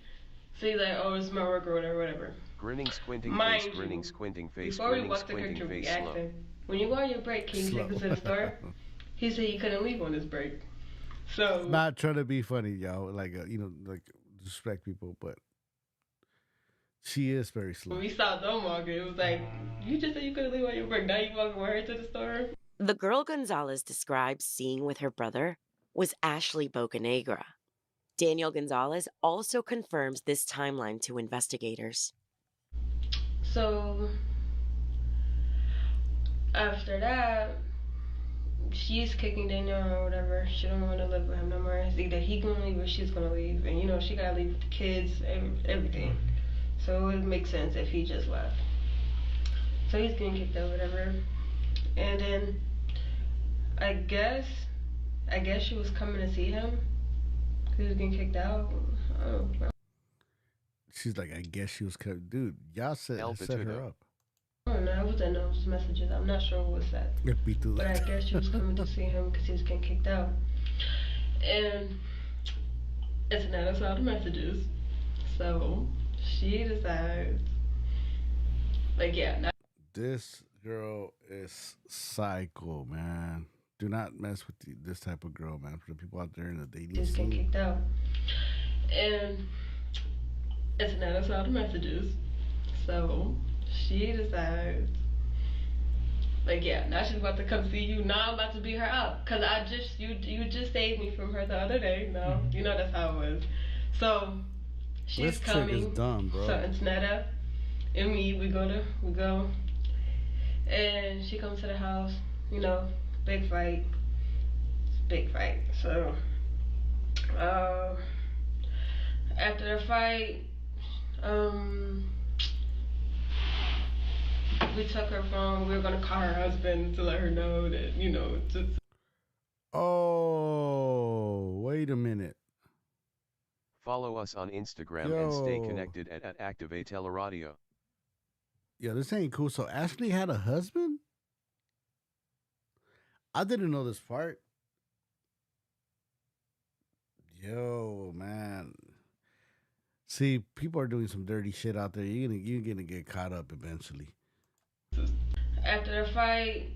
So he's like, oh, it's my work or whatever. Grinning, squinting Mind face, you, grinning, squinting face, Before we grinning, walked to Quick squinting Trip, we face, asked slow. him, when you go on your break, can you take us to the store? He said he couldn't leave on his break. So Not trying to be funny, y'all. Like like disrespect people, but she is very slow. when we saw them walking, it was like, you just said you couldn't leave on your break. Now you walking with her to the store? The girl Gonzalez describes seeing with her brother was Ashley Bocanegra. Daniel Gonzalez also confirms this timeline to investigators. So after that, she's kicking Daniel or whatever. She don't want to live with him no more. It's either he gonna leave or she's gonna leave, and you know she gotta leave with the kids, everything. So it would make sense if he just left. So he's getting kicked out, whatever. And then I guess she was coming to see him. He was getting kicked out. Oh. She's like, I guess she was cut. Dude, y'all set her up. I don't know. I was in those messages. I'm not sure what was that. But I guess she was coming to see him because he was getting kicked out. And Antonetta saw the messages. So she decides, like, yeah. Now This girl is psycho, man. Do not mess with this type of girl, man. For the people out there in the dating she's getting scene. kicked out. And Antonetta saw the messages. So she decides, like, yeah, now she's about to come see you. Now I'm about to beat her up. Because you just saved me from her the other day. No, you know that's how it was. So she's This chick coming. is dumb, bro. So Antonetta and me, we go. And she comes to the house, you know, big fight. big fight. So after the fight, we took her phone. We were gonna call her husband to let her know that, you know, Oh, wait a minute. Follow us on Instagram and stay connected at @ActivateLA Radio. Yeah, this ain't cool. So Ashley had a husband? I didn't know this part. Yo, man. See, people are doing some dirty shit out there. You're gonna get caught up eventually. after the fight,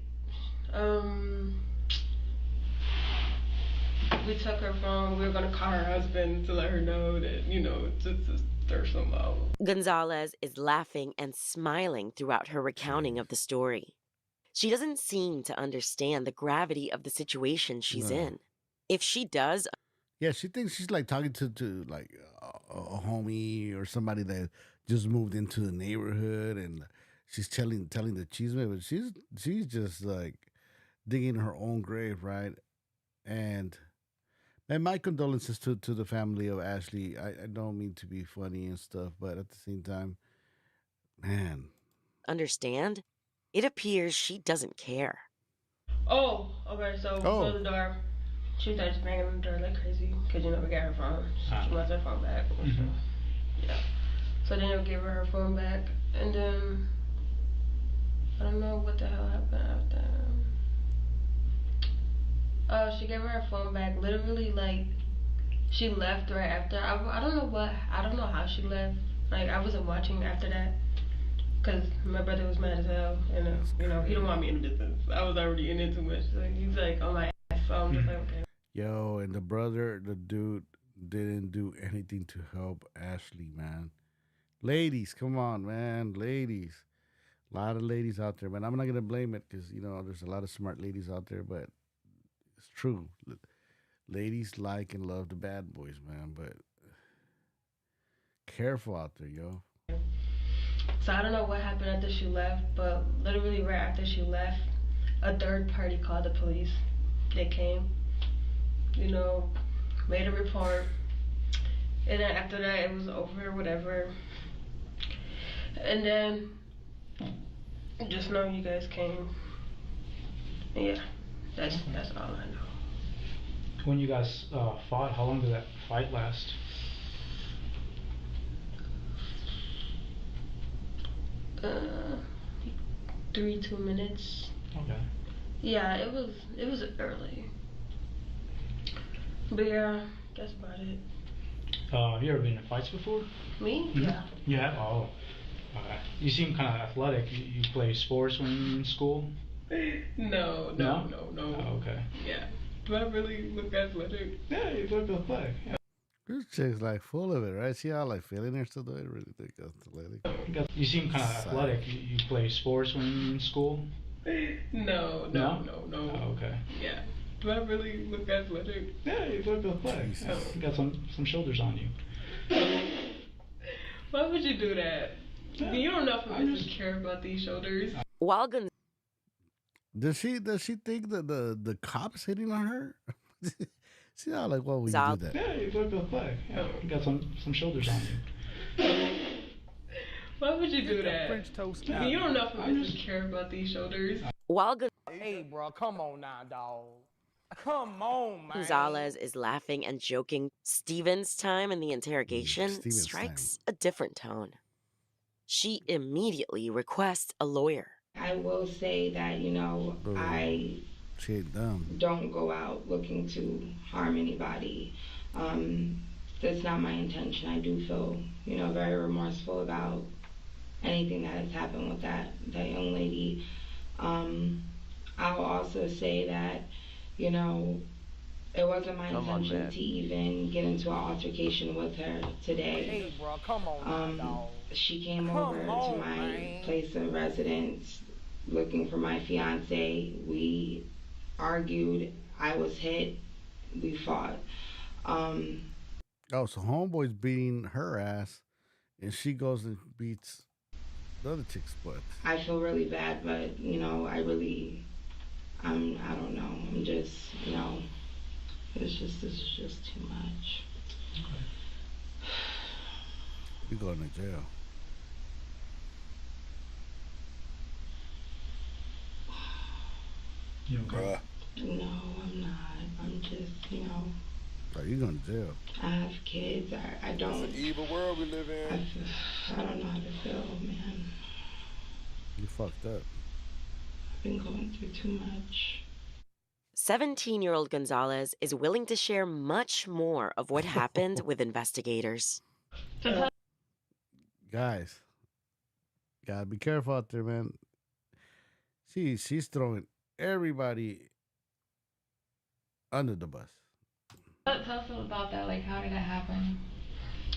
we took her phone. We were gonna call her husband to let her know that, you know, to stir some out. Gonzalez is laughing and smiling throughout her recounting of the story. She doesn't seem to understand the gravity of the situation she's in. If she does... Yeah, she thinks she's like talking to like a homie or somebody that just moved into the neighborhood, and she's telling the chisme, but she's just like digging her own grave, right? And my condolences to the family of Ashley. I don't mean to be funny and stuff, but at the same time, man. Understand? It appears she doesn't care. Oh, okay, so close the door. She started banging on the door like crazy because, you know, we got her phone. She wants her phone back. Mm-hmm. Yeah. So then they'll give her phone back, and then I don't know what the hell happened after. She gave her phone back. Literally, like, she left right after. I don't know how she left. Like, I wasn't watching after that because my brother was mad as hell, and you know, he don't want me in the business. I was already in it too much. So he's like on my ass, so I'm just like, okay. Yo, and the dude didn't do anything to help Ashley, man. Ladies, come on, man. Ladies. A lot of ladies out there, man. I'm not going to blame it because, you know, there's a lot of smart ladies out there, but it's true. Ladies like and love the bad boys, man, but careful out there, yo. So I don't know what happened after she left, but literally right after she left, a third party called the police. They came, you know, made a report, and then after that it was over, whatever. And then just know you guys came. And yeah, that's all I know. When you guys fought, how long did that fight last? Uh, 2 minutes. Okay. Yeah, it was early. But yeah, that's about it. Have you ever been in fights before? Me? Mm-hmm. Yeah. You have? Oh. Okay. You seem kind of athletic. You play sports when you're in school? No. Oh, okay. Yeah. Do I really look athletic? Yeah, you look athletic. Yeah. This chick's like full of it, right? See how like feeling her still doing? I really think that's athletic. You seem kind of athletic. You play sports when you're in school? No. Oh, okay. Yeah. Do I really look athletic? Yeah, you look athletic. Yeah, you got some shoulders on you. Why would you do that? Yeah. You don't know if I just care about these shoulders. While Does she think that the cops hitting on her? See how like what would you do that? Yeah, you look athletic. Yeah, you got some shoulders on you. Why would you do that? French toast. You don't know if I just care about these shoulders. Hey, bro, come on now, dog. Come on, man. Gonzalez is laughing and joking. Steven's time in the interrogation strikes a different tone. She immediately requests a lawyer. I will say that, you know, I don't go out looking to harm anybody. That's not my intention. I do feel, you know, very remorseful about anything that has happened with that young lady. I'll also say that, you know, it wasn't my intention to even get into an altercation with her today. Hey, bro, come on now, dog. She came over to my place of residence looking for my fiance. We argued. I was hit. We fought. Oh, so homeboy's beating her ass, and she goes and beats the other chick's butt. I feel really bad, but, you know, I don't know. I'm just, you know, This is just too much. You going to jail. You okay? No, I'm not. I'm just, you know. Oh, you going to jail. I have kids. I don't. It's an evil world we live in. I don't know how to feel, man. You fucked up. I've been going through too much. 17-year-old Gonzalez is willing to share much more of what happened with investigators. Guys, gotta be careful out there, man. She's throwing everybody under the bus. Tell us about that. Like, how did that happen?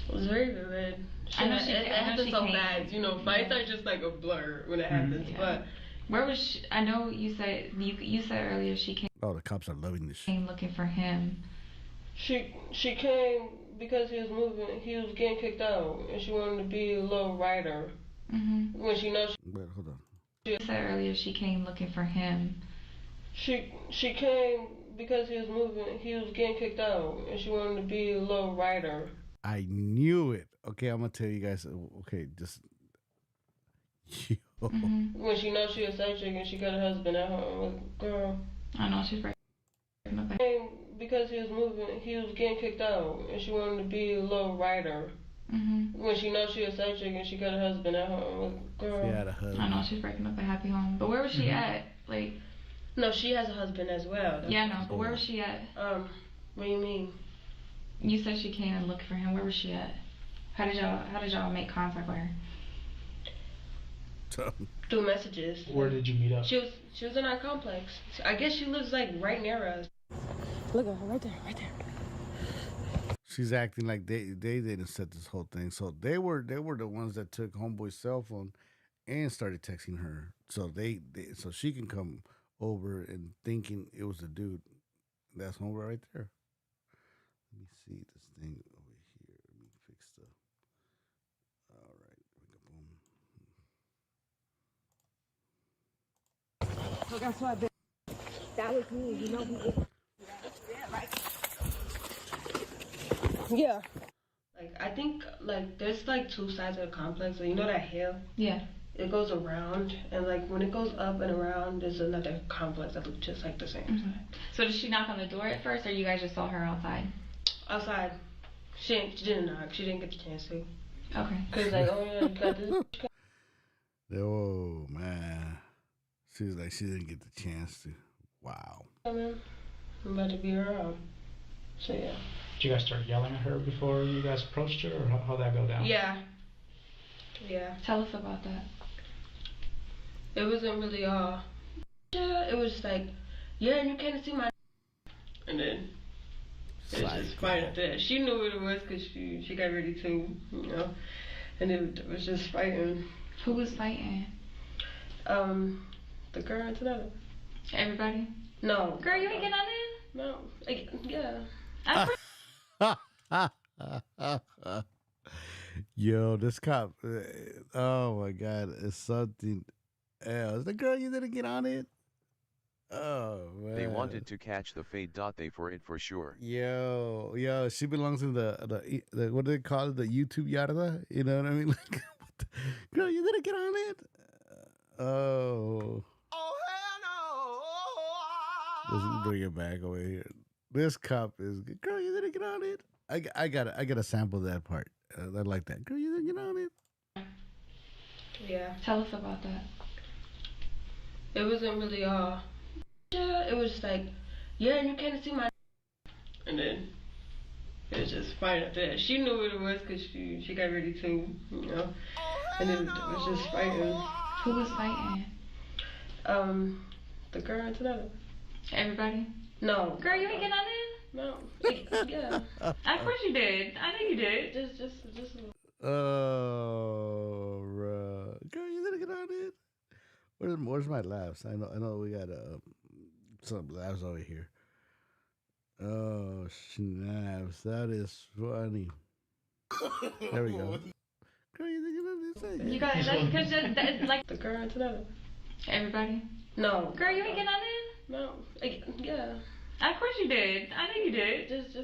It was very vivid. I know it happened so fast. You know, fights are just like a blur when it happens. Yeah. But where was she? I know you said earlier she came. Oh, the cops are loving this shit. Came looking for him. She came because he was moving. He was getting kicked out, and she wanted to be a little writer. When she knows. Wait, hold on. You said earlier she came looking for him. She came because he was moving. He was getting kicked out, and she wanted to be a little writer. I knew it. Okay, I'm gonna tell you guys. Okay, just. When she knows she a side chick and she got a husband at home, like, girl. I know she's right. Because he was moving, he was getting kicked out, and she wanted to be a little writer. When she knows she a side chick and she got a husband at home, like, girl. She had a husband. I know she's breaking up a happy home, but where was she at? Like, no, she has a husband as well. Yeah, no, but where was she at? What do you mean? You said she came and looked for him. Where was she at? How did y'all make contact with her? Through messages. Where did you meet up? She was in our complex. I guess she lives like right near us. Look at her right there, right there. She's acting like they didn't set this whole thing. So they were the ones that took homeboy's cell phone and started texting her. So so she can come over and thinking it was the dude. That's homeboy right there. Let me see this thing over here. Let me fix the. All right. Boom. So that's what that was me, you know. Yeah. Like, I think, like, there's, like, two sides of the complex. So, you know that hill? Yeah. It goes around, and, like, when it goes up and around, there's another complex that looks just like the same. So did she knock on the door at first, or you guys just saw her outside? Outside. She didn't knock. She didn't get the chance to. Okay. Because, like, oh, yeah, you got this. Oh, man. She was like, she didn't get the chance to. Wow. I'm about to be around. So, yeah. Did you guys start yelling at her before you guys approached her, or how'd that go down? Yeah. Yeah. Tell us about that. It wasn't really all. Yeah, it was just like, yeah, and you can't see my. And then it was just fine after that. She knew what it was because she got ready to, you know. And it was just fighting. Who was fighting? The girl and Antonetta. Everybody? No. Girl, you ain't getting on it? No. Like, yeah. Yo, this cop. Oh my God, it's something else. The girl, you didn't get on it. Oh man. They wanted to catch the fade. They for it for sure. Yo, she belongs in the what do they call it? The YouTube yada. You know what I mean? Like, girl, you didn't get on it. Oh. Let's bring it back over here. This cop is good. Girl, you didn't get on it. I gotta sample that part. I like that. Girl, you didn't get on it. Yeah. Tell us about that. It wasn't really all. Yeah, it was just like, yeah, and you can't see my. And then it was just fine after that. She knew what it was because she got ready to, you know. And then it was just fighting. Who was fighting? The girl and Antonetta. Everybody? No. Girl, you ain't getting on it? No. Yeah. Of course you did. I know you did. Just. Oh, girl, you didn't get on it. Where's my laughs? I know we got some laughs over here. Oh snaps! That is funny. There we go. Girl, you didn't get on this. You guys, that's like the girl and Antonetta. Everybody? No. Girl, you ain't getting on it? No. Yeah. Of course you did. I know you did. Just a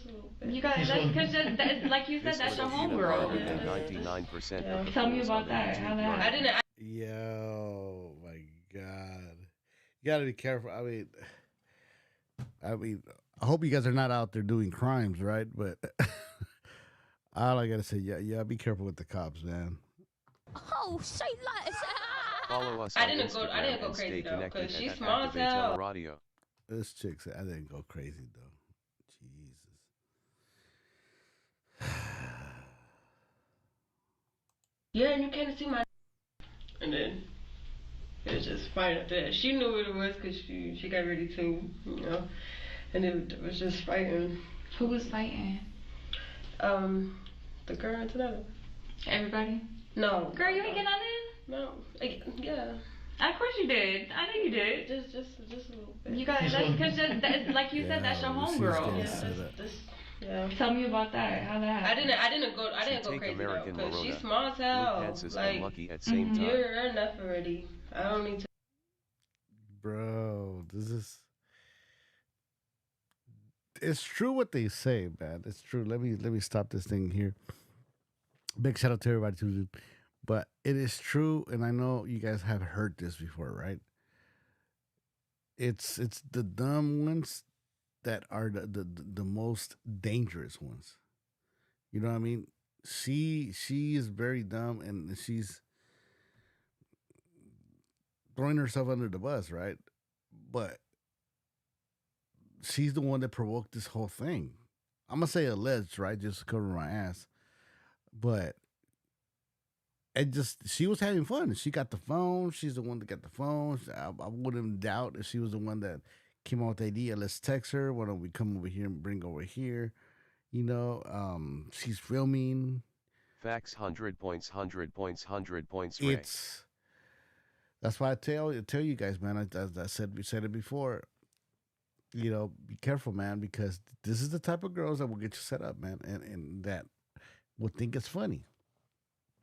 little bit. You guys, that's because like you said, This that's your little homegirl. harder than 99% of the Tell me fools about on the that. YouTube How that? market. I didn't. Yo, my God. You gotta be careful. I mean, I hope you guys are not out there doing crimes, right? But all I gotta say, yeah, be careful with the cops, man. Oh, say less. Follow us I on didn't Instagram go and crazy stay though, connected 'cause she's at small as hell. ActivateLA. This chick said I didn't go crazy though. Yeah, and you can't see my. And then it was just fine after that. She knew what it was because she got ready to, you know. And it was just fighting. Who was fighting? The girl and Antonetta. Everybody? No. Girl, you ain't get on in? No. Yeah. Of course you did. I know you did. Just a little bit. You guys, that's because like you said, that's your homegirl. Yeah. Tell me about that. How that happened. I didn't go Take crazy American though, 'cause she's Lorona. small as hell. Blue Pants is Like, unlucky at same time. you're enough already. I don't need to. Bro, it's true what they say, man. It's true. Let me stop this thing here. Big shout out to everybody too. But it is true, and I know you guys have heard this before, right? It's the dumb ones that are the most dangerous ones. You know what I mean? She is very dumb, and she's throwing herself under the bus, right? But she's the one that provoked this whole thing. I'm gonna say alleged, right? Just to cover my ass. But she was having fun. She got the phone. She's the one that got the phone. I wouldn't doubt if she was the one that came up with the idea. Let's text her. Why don't we come over here and bring over here? You know, she's filming. Facts, 100 points, 100 points, 100 points. Ray. That's why I tell you guys, man. I said, we said it before. You know, be careful, man, because this is the type of girls that will get you set up, man, and that will think it's funny.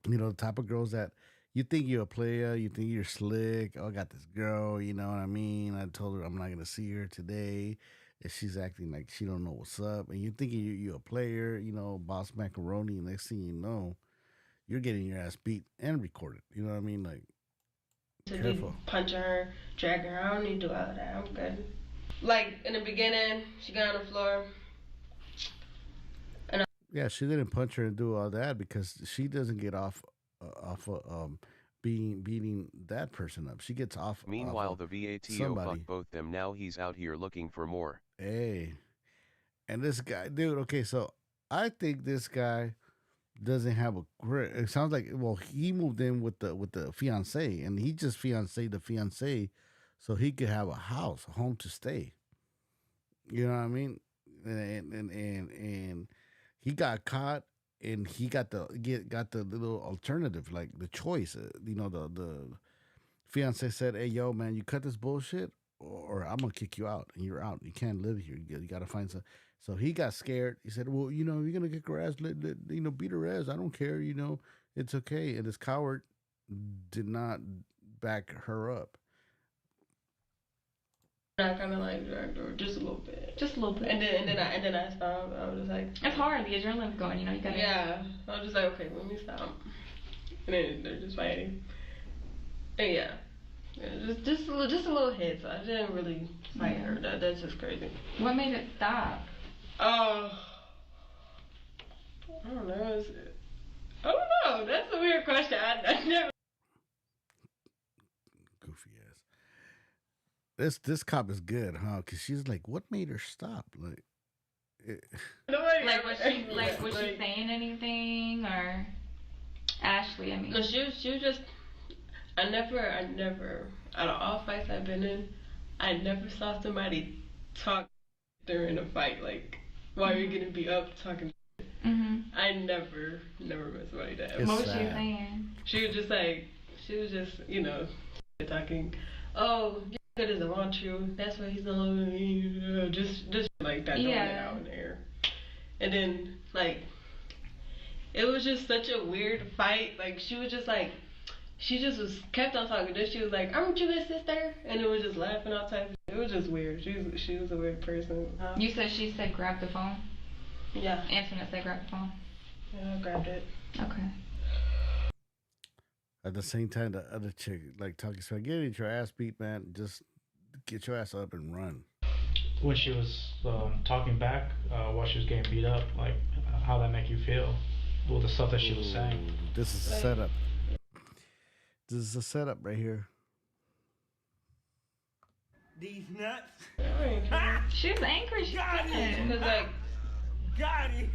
You know, the type of girls that you think you're a player, you think you're slick. Oh, I got this girl, you know what I mean? I told her I'm not gonna see her today. And she's acting like she don't know what's up. And you're thinking you're a player, you know, boss macaroni, and next thing you know, you're getting your ass beat and recorded. You know what I mean? Like, careful. Punching her, dragging her. I don't need to do all of that. I'm good. Like, in the beginning, she got on the floor. Yeah, she didn't punch her and do all that because she doesn't get off beating that person up. She gets off. Meanwhile, the VATO somebody. fucked both them. Now he's out here looking for more. Hey, and this guy, dude. Okay, so I think this guy doesn't have a great. It sounds like he moved in with the fiance, and he just fiancé the fiance, so he could have a house, a home to stay. You know what I mean? And he got caught, and he got the little alternative, like the choice. You know, the fiance said, "Hey, yo, man, you cut this bullshit, or I'm gonna kick you out, and you're out. You can't live here. You gotta find some." So he got scared. He said, "Well, you know, you're gonna kick her ass. Beat her ass. I don't care. You know, it's okay." And this coward did not back her up. I kind of like dragged her just a little bit. Just a little bit. And then I stopped. I was just like, it's hard. The adrenaline's going. You know, you gotta. Yeah. I was just like, okay, let me stop. And then they're just fighting. And yeah, just a little hit. So I didn't really fight her. That's just crazy. What made it stop? I don't know. I don't know. That's a weird question. I never. Goofy ass. This cop is good, huh? Because she's like, what made her stop? Like, was she saying anything or Ashley? I mean, no, she was just. I never. Out of all fights I've been in, I never saw somebody talk during a fight. Like, while you're gonna be up talking. I never met somebody that. What was she saying? She was just, you know, talking. Oh, he doesn't want you. That's why he's not loving me. Just like that, throwing it out in the air. And then, like, it was just such a weird fight. Like, she was just like she just kept on talking. Then she was like, "Aren't you his sister?" And it was just laughing all types. It was just weird. She was a weird person. You said she said grab the phone? Yeah. Antoinette said grab the phone? Yeah, I grabbed it. Okay. At the same time, the other chick, like, talking to her, get your ass beat, man. Just get your ass up and run. When she was talking back while she was getting beat up, like, how that make you feel? Well, the stuff that she was saying. This is a setup. This is a setup right here. These nuts. She was angry. She got it. Cause like, got it.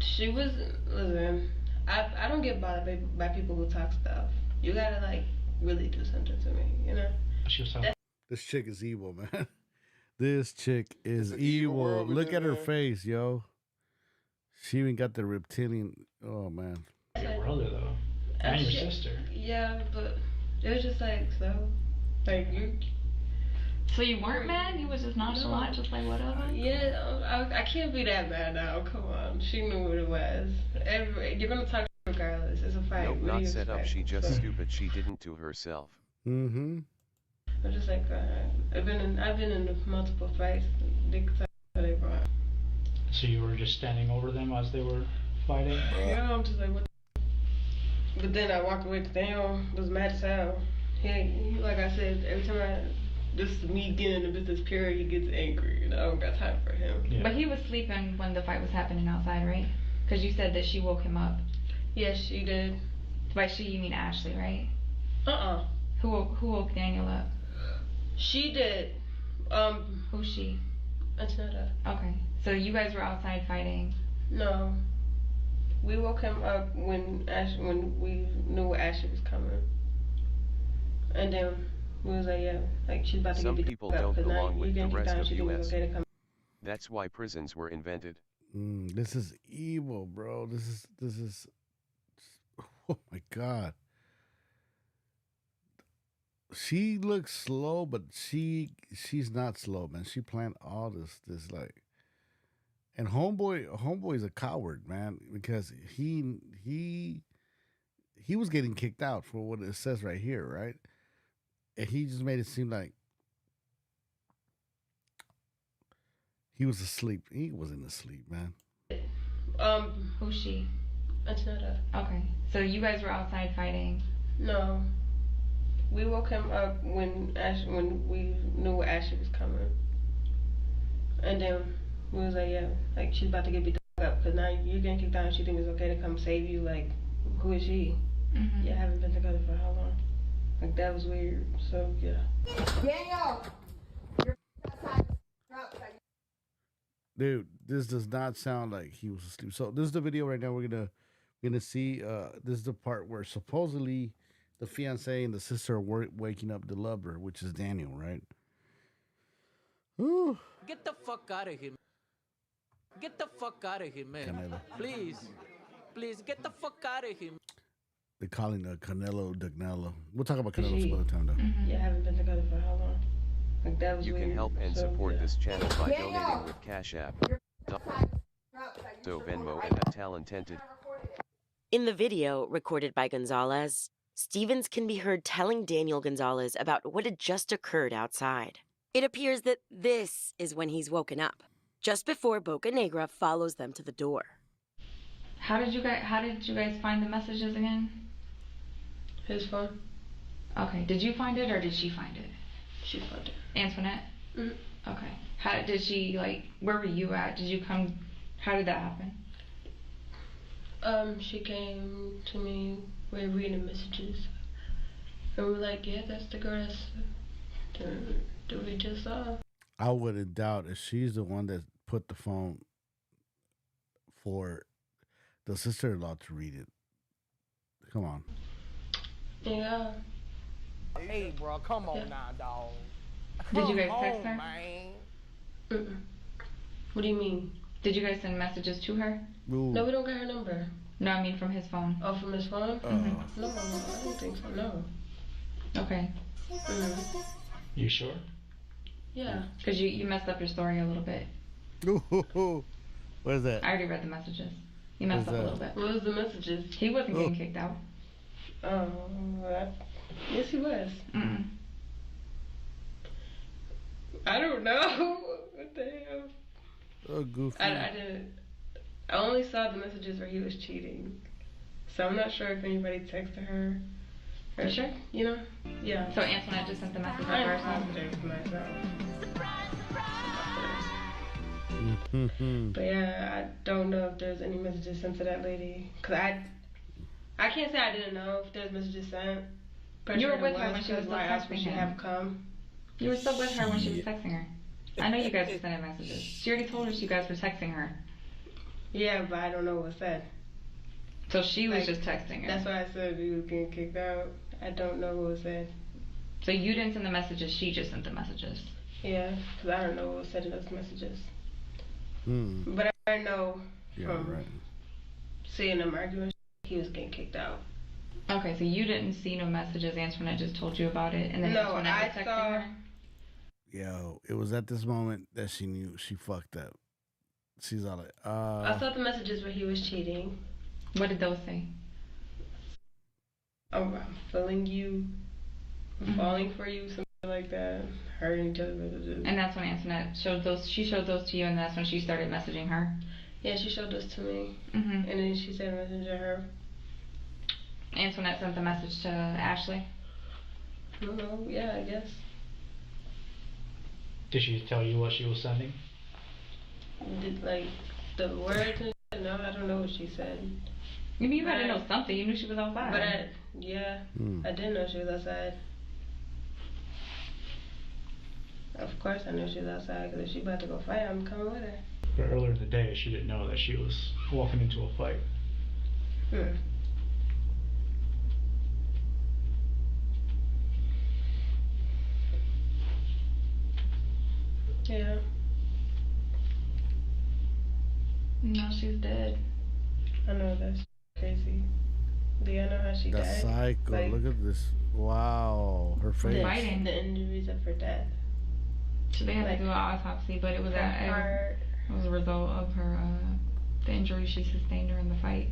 she was. Listen, I don't get bothered by people who talk stuff. You gotta like really do something to me, you know. She was talking. This chick is evil, man. This chick is evil. Look at her face, yo. She even got the reptilian. Oh man. Your brother though, and your sister. Yeah, but it was just like so. Like you. So you weren't mad? You was just nonchalant, just like whatever? Yeah, I can't be that bad now. Come on, she knew what it was. You're gonna talk regardless. It's a fight. Nope, not set up. She just stupid. She didn't to herself. Mm-hmm. I'm just like I've been in multiple fights. They brought. So you were just standing over them as they were fighting? Yeah, I'm just like what. But then I walked away. Damn, was mad as hell. He, like I said, every time this is me getting in the business period, he gets angry, and I don't got time for him. Yeah. But he was sleeping when the fight was happening outside, right? Because you said that she woke him up. Yes, she did. By she, you mean Ashley, right? Who woke Daniel up? She did. Who's she? Antonetta. Okay. So you guys were outside fighting? No. We woke him up when we knew Ashley was coming. And then we was like, yeah, like she's about to Some get people don't belong with the rest of US. That's why prisons were invented. This is evil, bro. This is. Oh my God. She looks slow, but she's not slow, man. She planned all this like. And homeboy's a coward, man, because he was getting kicked out for what it says right here, right? And he just made it seem like he was asleep. He wasn't asleep, man. Who's she? Antonetta. Okay. So you guys were outside fighting? No. We woke him up when we knew Ashley was coming. And then we was like, yeah, like she's about to get beat up because now you're getting kicked out and she thinks it's okay to come save you. Like, who is she? Mm-hmm. Yeah, I haven't been together for how long? Like, that was weird. So, yeah. Daniel! Dude, this does not sound like he was asleep. So this is the video right now. We're gonna see. This is the part where supposedly the fiance and the sister are waking up the lover, which is Daniel, right? Ooh. Get the fuck out of here. Get the fuck out of here, man. Canelo. Please, get the fuck out of here. They're calling the Canelo Dagnello. We'll talk about Canelo some other time, though. Mm-hmm. Yeah, I haven't been together for how long? Like, that was You weird. can help and So, support yeah. this channel by donating with Cash App. So Venmo and Talented. In the video, recorded by Gonzalez, Stevens can be heard telling Daniel Gonzalez about what had just occurred outside. It appears that this is when he's woken up, just before Bocanegra follows them to the door. How did you guys find the messages again? His phone. Okay. Did you find it or did she find it? She found it. Antoinette? Mm-hmm. Okay. How did she, like, where were you at? Did you come, how did that happen? She came to me, we were reading messages. And we were like, yeah, that's the girl that we just saw. I wouldn't doubt if she's the one that put the phone for the sister-in-law to read it. Come on. Yeah. Hey, bro, come on now, dog. Did you guys text her? Man. Mm-mm. What do you mean? Did you guys send messages to her? Ooh. No, we don't got her number. No, I mean from his phone. Oh, from his phone? Mm-hmm. No, I don't think so, no. Okay. Mm-hmm. You sure? Yeah. Because you messed up your story a little bit. What is that? I already read the messages. You messed up a little bit. What was the messages? He wasn't getting kicked out. Yes, he was. I don't know. What the hell? Oh, goofy. I didn't. I only saw the messages where he was cheating. So I'm not sure if anybody texted her. You sure? You know? Yeah. So Antoinette just sent the message I'm first. positive myself. But yeah, I don't know if there's any messages sent to that lady. Cause I can't say I didn't know if there's messages sent. You were with her when she was still texting him. Come. You were still with her when she was texting her. I know you guys were sending messages. She already told us you guys were texting her. Yeah, but I don't know what was said. So she was just texting her. That's why I said you was getting kicked out. I don't know what was said. So you didn't send the messages, she just sent the messages. Yeah, because I don't know what was said in those messages. But I know from seeing them arguing, he was getting kicked out. Okay, so you didn't see no messages. Antoinette just told you about it, and then no, Antoinette was texting her? Yo, it was at this moment that she knew she fucked up. She's all like, I saw the messages where he was cheating. What did those say? Oh, I'm feeling you, I'm falling for you, something like that. Hurting each other messages. And that's when Antoinette showed those. She showed those to you, and that's when she started messaging her. Yeah, she showed those to me, and then she sent a message to her. Antoinette sent the message to Ashley. I don't know. Yeah, I guess. Did she tell you what she was sending? Did like the words? No, I don't know what she said. You mean you had to know something? You knew she was outside. But I didn't know she was outside. Of course I knew she was outside, because if she about to go fight, I'm coming with her. But earlier in the day, she didn't know that she was walking into a fight. Yeah. No, she's dead. I know, that's crazy. Do you know how she died? That's psycho. Like, look at this. Wow. Her face. Fighting. The injuries of her death. So they had to do an autopsy, but it was it was a result of her the injury she sustained during the fight.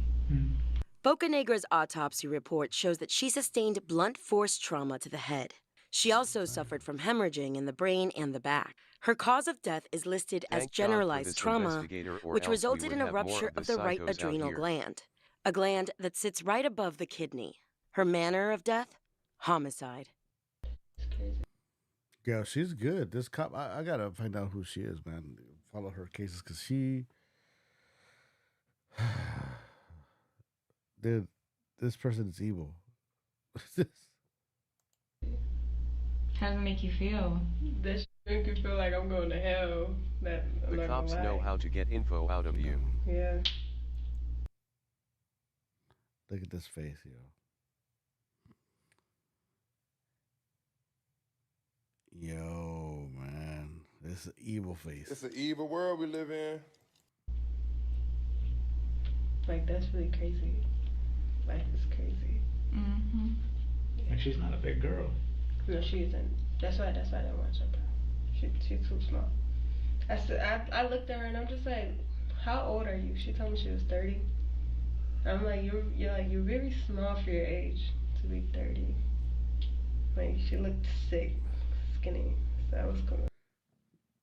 Bocanegra's autopsy report shows that she sustained blunt force trauma to the head. She also suffered from hemorrhaging in the brain and the back. Her cause of death is listed as generalized trauma, which resulted in a rupture of the right adrenal gland, a gland that sits right above the kidney. Her manner of death? Homicide. Yeah, she's good. This cop, I gotta find out who she is, man. Follow her cases, because she... Dude, this person is evil. How does it make you feel? This make you feel like I'm going to hell. That I'm The not cops gonna know lie. how to get info out of you. Yeah. Look at this face, yo. Yo, man. This is evil face. It's an evil world we live in. Like, that's really crazy. Life is crazy. And she's not a big girl. No, she isn't. That's why I didn't watch her. She's too small. I looked at her and I'm just like, how old are you? She told me she was 30. I'm like, you're very small for your age to be 30. Like, she looked sick, skinny. So that was cool.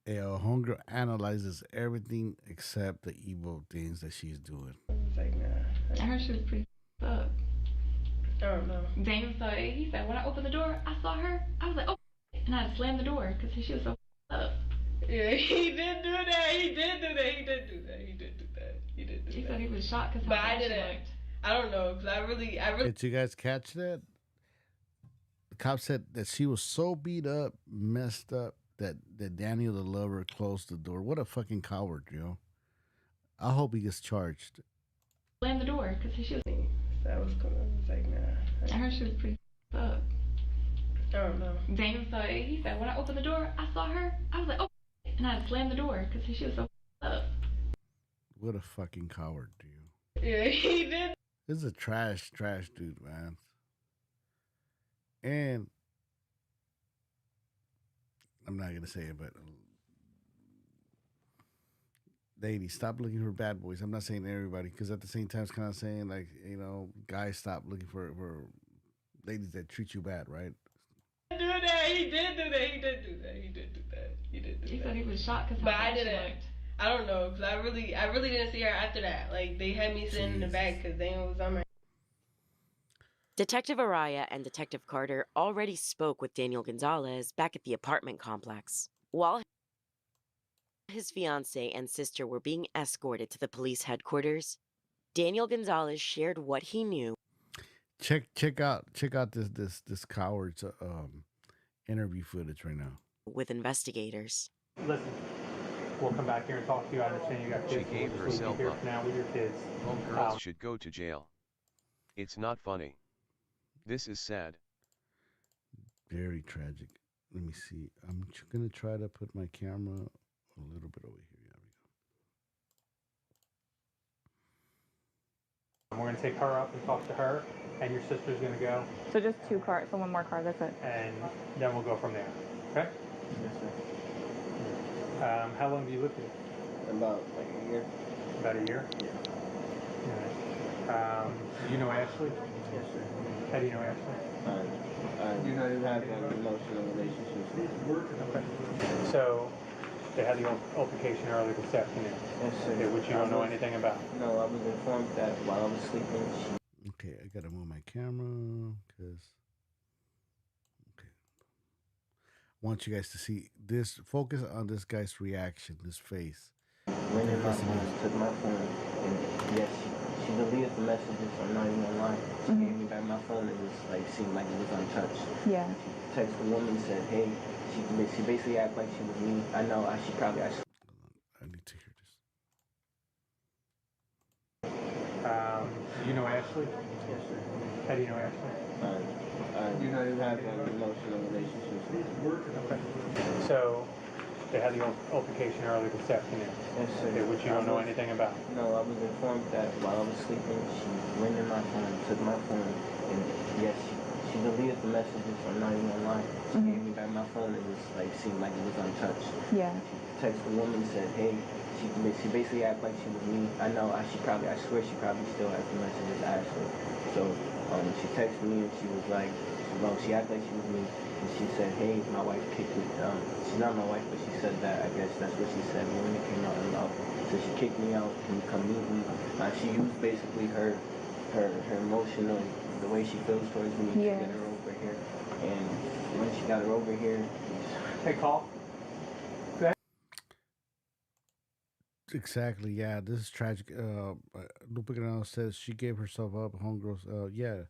Yo, homegirl analyzes everything except the evil things that she's doing. I was like, nah. I heard she was pretty up. I don't know. Daniel saw it. He said, when I opened the door, I saw her. I was like, oh, and I slammed the door because she was so up. Yeah, he did do that. He did do that. He said he was shocked because But I didn't. I don't know, because I really. Did you guys catch that? The cop said that she was so beat up, messed up, that Daniel, the lover, closed the door. What a fucking coward, yo. I hope he gets charged. Slammed the door because she was. That was cool. I was like, nah. I heard she was pretty up. I don't know. Daniel saw it. He said, when I opened the door, I saw her. I was like, oh, and I slammed the door because she was so up. What a fucking coward, dude. Yeah, he did. This is a trash dude, man. And I'm not gonna say it, but ladies, stop looking for bad boys. I'm not saying everybody, because at the same time, it's kind of saying, like, you know, guys, stop looking for ladies that treat you bad, right? Do that. He did do that. He did do that. He did do that. He did do that. He said he was shocked because But I didn't. I don't know, because I really didn't see her after that. Like, they had me sitting in the back because they was on my. Detective Araya and Detective Carter already spoke with Daniel Gonzalez back at the apartment complex. While his fiancée and sister were being escorted to the police headquarters, Daniel Gonzalez shared what he knew. Check out this coward's interview footage right now With investigators. Listen, we'll come back here and talk to you. I understand you got kids. She gave We'll just leave you herself here up. for now with your kids. Homegirls should go to jail. It's not funny. This is sad. Very tragic. Let me see. I'm gonna try to put my camera a little bit over here. We're going to take her up and talk to her, and your sister's going to go. So just 2 cars, so 1 more car, that's it. And then we'll go from there. Okay? How long do you live here? About like a year. About a year? Yeah. Do you know Ashley? Yes, sir. How do you know Ashley? You know, you have an emotional relationship. Okay. So, they had the altercation earlier this afternoon. Yes, sir. Which you don't know anything about. No, I was informed that while I was sleeping, Okay, I gotta move my camera because. Okay. I want you guys to see this. Focus on this guy's reaction, this face. When my phone took my phone, and yes, she deleted the messages. I'm not even gonna lie. She gave me back my phone. It was like seemed like it was untouched. Yeah. She texted the woman, said, "Hey." She basically acted like she was me. I know. I need to hear this. You know Ashley? Yes, sir. How do you know Ashley? You know, you have an emotional relationship. Okay. So, they had the altercation earlier this afternoon. Yes, sir. Which you don't know anything about. No, I was informed that while I was sleeping, she went in my phone, took my phone, and yes, she deleted the messages. I'm not even gonna lie. She gave me back my phone. It was like seemed like it was untouched. Yeah. She texted the woman, said, "Hey." She basically acted like she was me. I know. I swear she probably still has the messages, Ashley. So she texted me and she was like, well, she acted like she was me, and she said, "Hey, my wife kicked me." She's not my wife, but she said that. I guess that's what she said when it came out in loud. So she kicked me out. Can you come meet me? She used basically her emotional, the way she feels towards me to get her over here. And when she got her over here, hey, call. Exactly. Yeah, this is tragic. Bocanegra says she gave herself up. Homegirls. Yeah.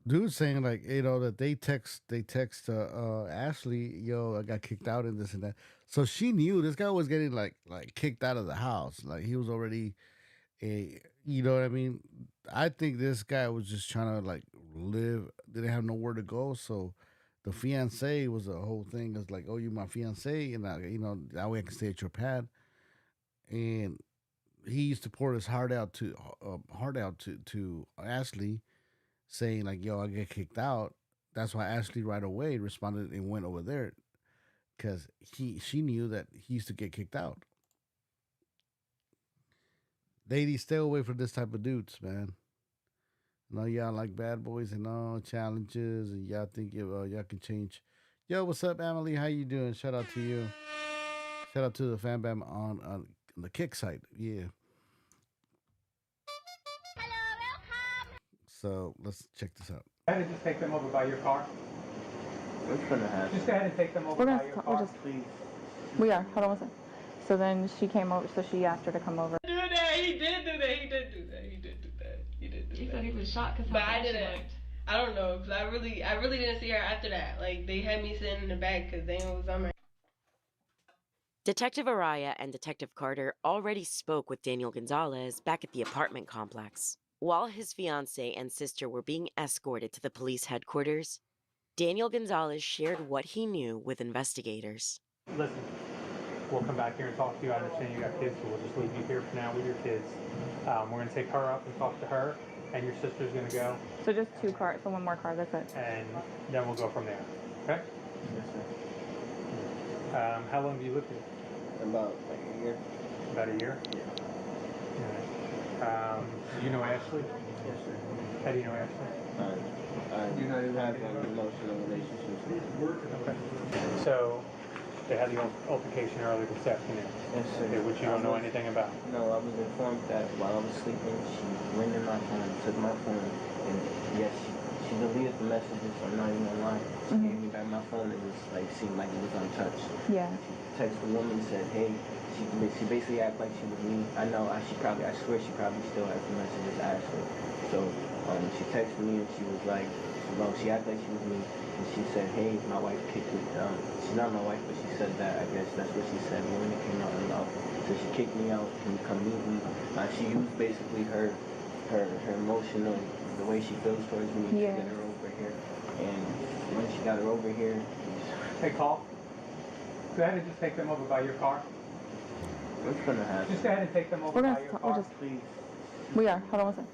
Dude saying like that they text Ashley, yo, I got kicked out and this and that. So she knew this guy was getting like kicked out of the house. Like he was already you know what I mean? I think this guy was just trying to like live. Didn't have nowhere to go, so. The fiancé was a whole thing. It's like, oh, you're my fiancé, and that way I can stay at your pad. And he used to pour his heart out to Ashley, saying like, yo, I get kicked out. That's why Ashley right away responded and went over there, because she knew that he used to get kicked out. Ladies, stay away from this type of dudes, man. No, y'all like bad boys and all challenges, and y'all think y'all can change. Yo, what's up, Emily? How you doing? Shout out to you. Shout out to the fan bam on the kick site. Yeah. Hello, welcome. So let's check this out. Go ahead and just take them over by your car. what's gonna happen? Just go ahead and take them over by your car, please. We are. Hold on one second. So then she came over. So she asked her to come over. Do that. He did do that. He did do that. He did do that. He did do that. He said he was shocked because But I didn't. I don't know, because I really didn't see her after that. Like, they had me sitting in the back because they was on my. Detective Araya and Detective Carter already spoke with Daniel Gonzalez back at the apartment complex. While his fiancée and sister were being escorted to the police headquarters, Daniel Gonzalez shared what he knew with investigators. Listen, we'll come back here and talk to you. I understand you got kids, so we'll just leave you here for now with your kids. We're going to take her up and talk to her, and your sister's going to go. So just 2 cars, so 1 more car, that's it. And then we'll go from there. Okay? How long do you live here? About like a year. About a year? Yeah. Do you know Ashley? Yes, sir. How do you know Ashley? I have an emotional relationship with her. Okay. So, they had the altercation earlier this afternoon. Yes, sir. Okay, which you don't know anything about. No, I was informed that while I was sleeping, she went in my phone, took my phone, and yes, she deleted the messages. I'm not even gonna lie. She gave me back my phone. It was like seemed like it was untouched. Yeah. She texted the woman, said, "Hey." She basically acted like she was me. I know. I swear she probably still has the messages Ashley. So she texted me and she was like, well, she acted like she was me, and she said, "Hey, my wife kicked me." She's not my wife, but she said that. I guess that's what she said when it came out in love. So she kicked me out. Can you come meet me? She used basically her emotional, the way she feels towards me to get her over here. And when she got her over here, Hey, call. Go ahead and just take them over by your car. what's gonna happen? Just go ahead and take them over by your car, please. We are. Hold on one second.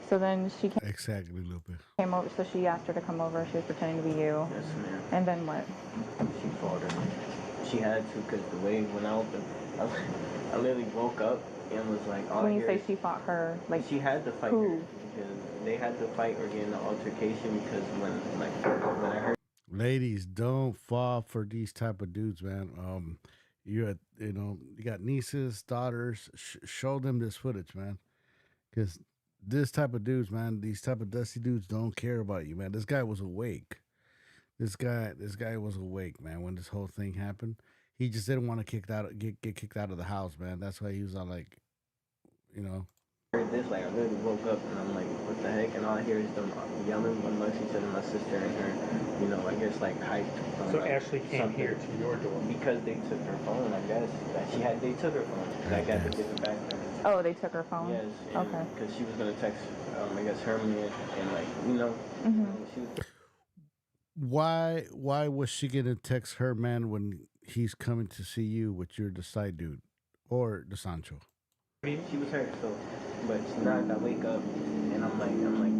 So then she Exactly, Lupe. came over. So she asked her to come over. She was pretending to be you. Yes, ma'am. And then what? She fought her. She had to, because the way when I opened, I literally woke up and was like, When you say she fought her, like she had to fight her because they had to fight or get in an altercation because when I heard. Ladies, don't fall for these type of dudes, man. You got nieces, daughters. Show them this footage, man, because this type of dudes, man, these type of dusty dudes don't care about you, man. This guy was awake. This guy was awake, man, when this whole thing happened. He just didn't want to get kicked out of the house, man. That's why he was all like, Heard this, like I literally woke up and I'm like, what the heck? And all I hear is them yelling amongst each other, my sister and her, I guess like hyped. So Ashley came here to your door because they took her phone. I guess they took her phone. I got to give it back to her. Oh, they took her phone? Yes. Okay. Because she was gonna text, I guess Herman and like she was. Why was she gonna text her man when he's coming to see you with your the side dude or the Sancho? She was hurt, so, but now I wake up and I'm like,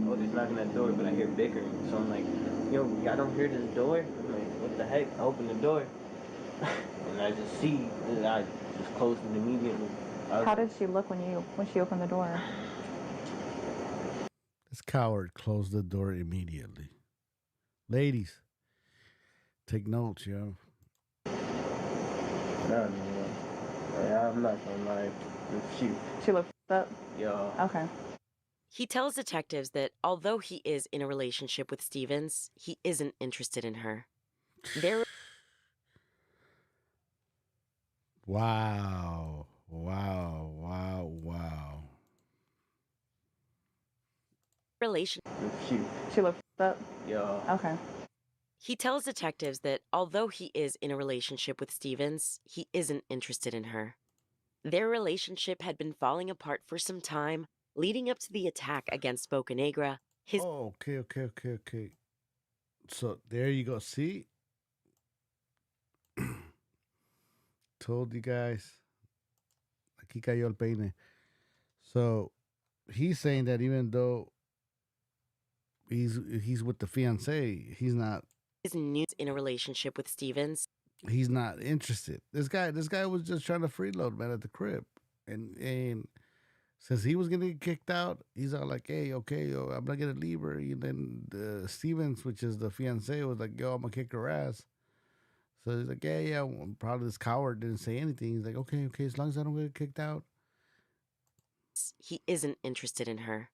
oh, there's knocking at the door, but I hear bickering, so I'm like, yo, y'all don't hear this door? I'm like, what the heck? I open the door, and I just see, I just closed it immediately. How did she look when she opened the door? This coward closed the door immediately. Ladies, take notes, yo. No, I'm not gonna lie. She looked up? Yeah. Okay. He tells detectives that although he is in a relationship with Stevens, he isn't interested in her. Wow. She looked up? Yeah. Okay. He tells detectives that although he is in a relationship with Stevens, he isn't interested in her. Their relationship had been falling apart for some time, leading up to the attack against Bocanegra. Okay. So there you go. See? Told you guys. Aquí cayó el peine. So he's saying that even though he's with the fiancé, he's not. His news in a relationship with Stevens. He's not interested. This guy was just trying to freeload, man, at the crib, and since he was gonna get kicked out, he's all like, "Hey, okay, yo, I'm not gonna leave her." And then Stevens, which is the fiance, was like, "Yo, I'm gonna kick her ass." So he's like, "Yeah." Probably this coward didn't say anything. He's like, "Okay, as long as I don't get kicked out." He isn't interested in her.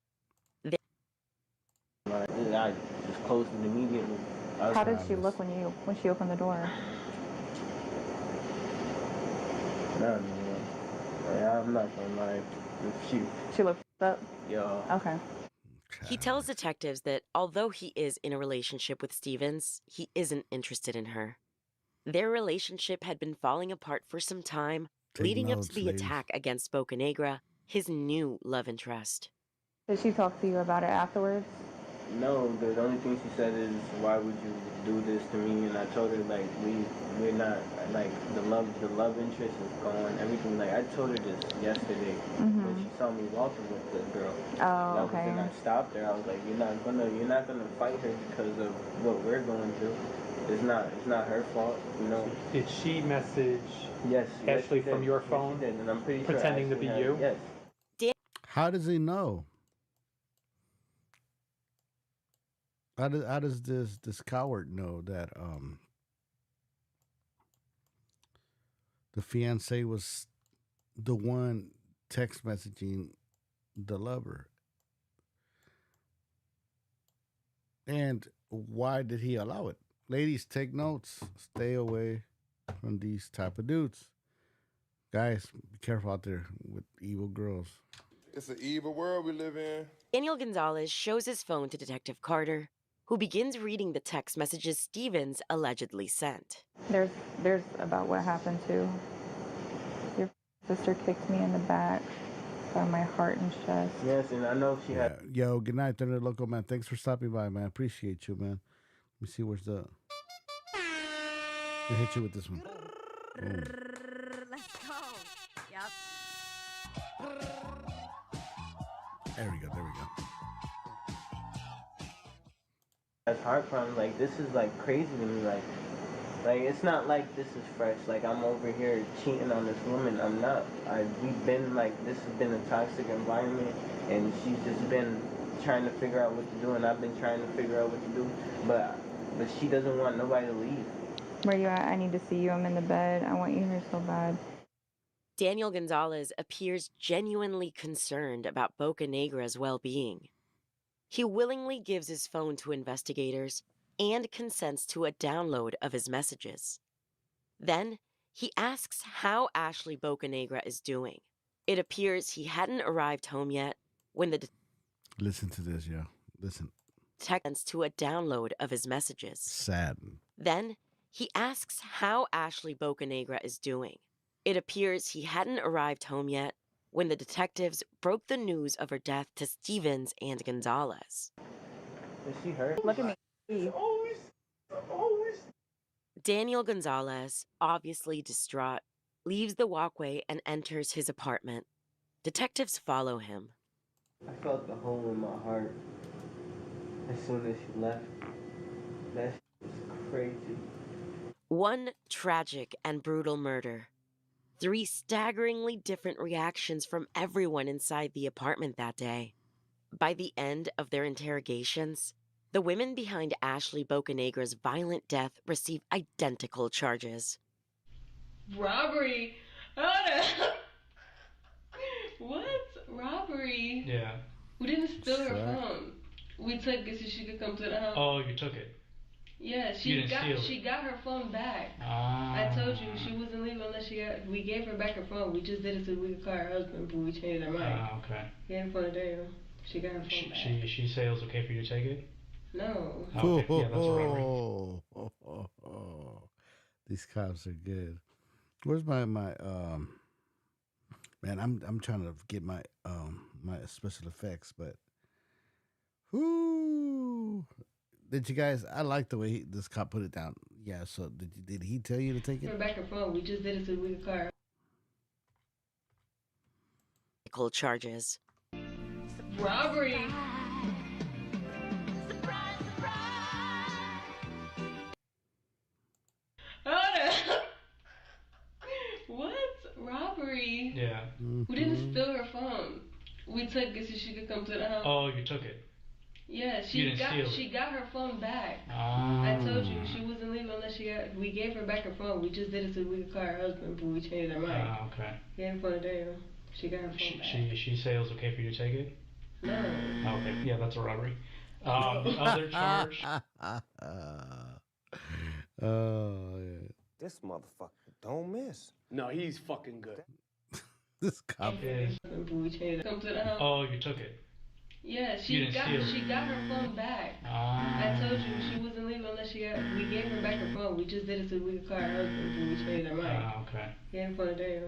I just closed it immediately. How did she look when she opened the door? No, I'm not gonna lie. She looked up? Yeah. Okay. He tells detectives that although he is in a relationship with Stevens, he isn't interested in her. Their relationship had been falling apart for some time, leading up to the attack against Bocanegra, his new love interest. Did she talk to you about it afterwards? No, the only thing she said is, "Why would you do this to me?" And I told her like we're not like the love interest is gone. Everything like I told her this yesterday when she saw me walking with the girl. Oh, okay. And I stopped her. I was like, you're not gonna fight her because of what we're going through. It's not her fault, Did she message Ashley from your phone? She did, and I'm pretty pretending sure to be Ashley you? Yes. How does he know? How does this coward know that the fiance was the one text messaging the lover? And why did he allow it? Ladies, take notes. Stay away from these type of dudes. Guys, be careful out there with evil girls. It's an evil world we live in. Daniel Gonzalez shows his phone to Detective Carter, who begins reading the text messages Stevens allegedly sent. There's about what happened too. Your sister kicked me in the back, by my heart and chest. Yes, and I know she had. Yo, good night, Thunder Loco, man. Thanks for stopping by, man. Appreciate you, man. Let me see where's the. I'll hit you with this one. Boom. Let's go. Yep. There we go. There we go. That's heart problems. Like, this is like crazy to me. Like it's not like this is fresh. Like, I'm over here cheating on this woman. I'm not. We've been like, this has been a toxic environment, and she's just been trying to figure out what to do, and I've been trying to figure out what to do, but she doesn't want nobody to leave. Where you at? I need to see you. I'm in the bed. I want you here so bad. Daniel Gonzalez appears genuinely concerned about Bocanegra's well-being. He willingly gives his phone to investigators and consents to a download of his messages. Then, he asks how Ashley Bocanegra is doing. It appears he hadn't arrived home yet when the Listen to this, yo. Listen. Consents to a download of his messages. Sad. Then, he asks how Ashley Bocanegra is doing. It appears he hadn't arrived home yet when the detectives broke the news of her death to Stevens and Gonzalez. Is she hurt? Look at me. Daniel Gonzalez, obviously distraught, leaves the walkway and enters his apartment. Detectives follow him. I felt the hole in my heart as soon as she left. That was crazy. One tragic and brutal murder. 3 staggeringly different reactions from everyone inside the apartment that day. By the end of their interrogations, the women behind Ashley Bocanegra's violent death receive identical charges. Robbery? Hold up. What? Robbery? Yeah. We didn't steal her phone. We took it so she could come to the house. Oh, you took it? Yeah, she got her phone back. I told you she wasn't leaving unless we gave her back her phone. We just did it so we could call her husband, but we changed our mind. Okay. He had her phone today. She got her phone back. She say it was okay for you to take it? No. Okay. Yeah, that's a robbery. These cops are good. Where's my man? I'm trying to get my my special effects, but whoo. Did you guys? I like the way this cop put it down. Yeah. So did he tell you to take it? Her back her phone. We just did it so we could call her. Charges. Robbery. Hold up. What? Robbery? Yeah. We didn't steal her phone. We took it so she could come to the house. Oh, you took it? Yeah, she got her phone back. I told you she wasn't leaving unless we gave her back her phone. We just did it so we could call her husband, but we changed our mind. Okay. He had her phone today. She got her phone back. She say it was okay for you to take it? No. Okay. Yeah, that's a robbery. Other charge. Oh yeah. This motherfucker don't miss. No, he's fucking good. This cop is. We changed. Come to the house. Oh, you took it. Yeah, she got her phone back. I told you she wasn't leaving unless we gave her back her phone. We just did it so we could call her husband, but we changed our mind. Okay. He had her phone today.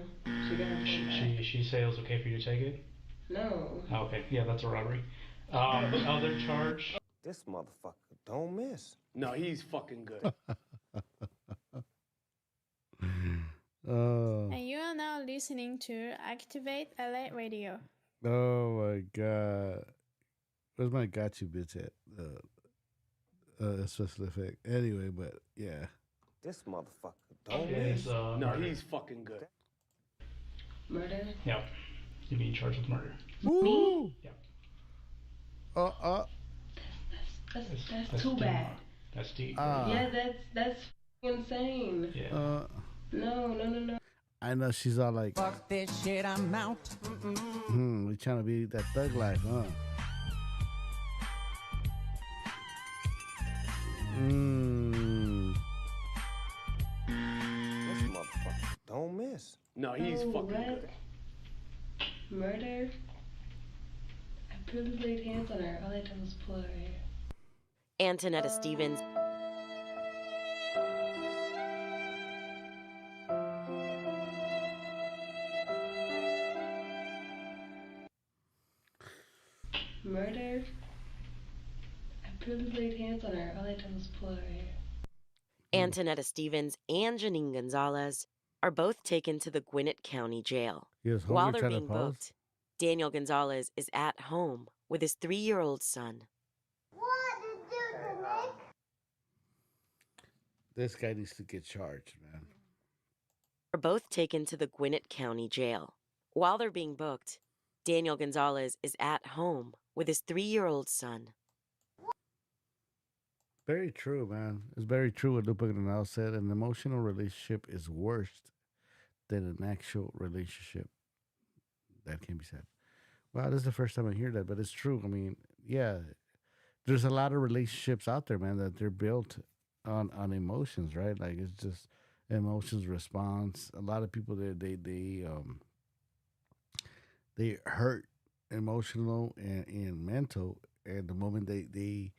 She got her phone back. She say it was okay for you to take it? No. Okay. Yeah, that's a robbery. Other charge. This motherfucker don't miss. No, he's fucking good. Oh. And you are now listening to Activate LA Radio. Oh my god. Where's my got you bitch at? Special effect. Anyway, but yeah. This motherfucker don't miss. No, he's fucking good. Murder? Yep. You're being charged with murder. Ooh. Yeah. That's too bad. That's deep. Yeah, that's insane. Yeah. No. I know she's all like, fuck this shit, I'm out. we trying to be that thug life, huh? This motherfucker don't miss. No, he's fucking good. Murder? I really laid hands on her. All I did was pull her hair. Antonetta Stevens. Murder? I really laid hands on her. All I did was pull her hair. Antonetta Stevens and Janine Gonzalez are both taken to the Gwinnett County Jail. While they're being booked, Daniel Gonzalez is at home with his 3-year-old son. This guy needs to get charged, man. Are both taken to the Gwinnett County Jail. While they're being booked, Daniel Gonzalez is at home with his 3-year-old son. Very true, man. It's very true what Lupa Granal said. An emotional relationship is worse than an actual relationship. That can be said. Well, this is the first time I hear that, but it's true. I mean, yeah, there's a lot of relationships out there, man, that they're built on emotions, right? Like it's just emotions response. A lot of people they hurt emotional and mental, and the moment they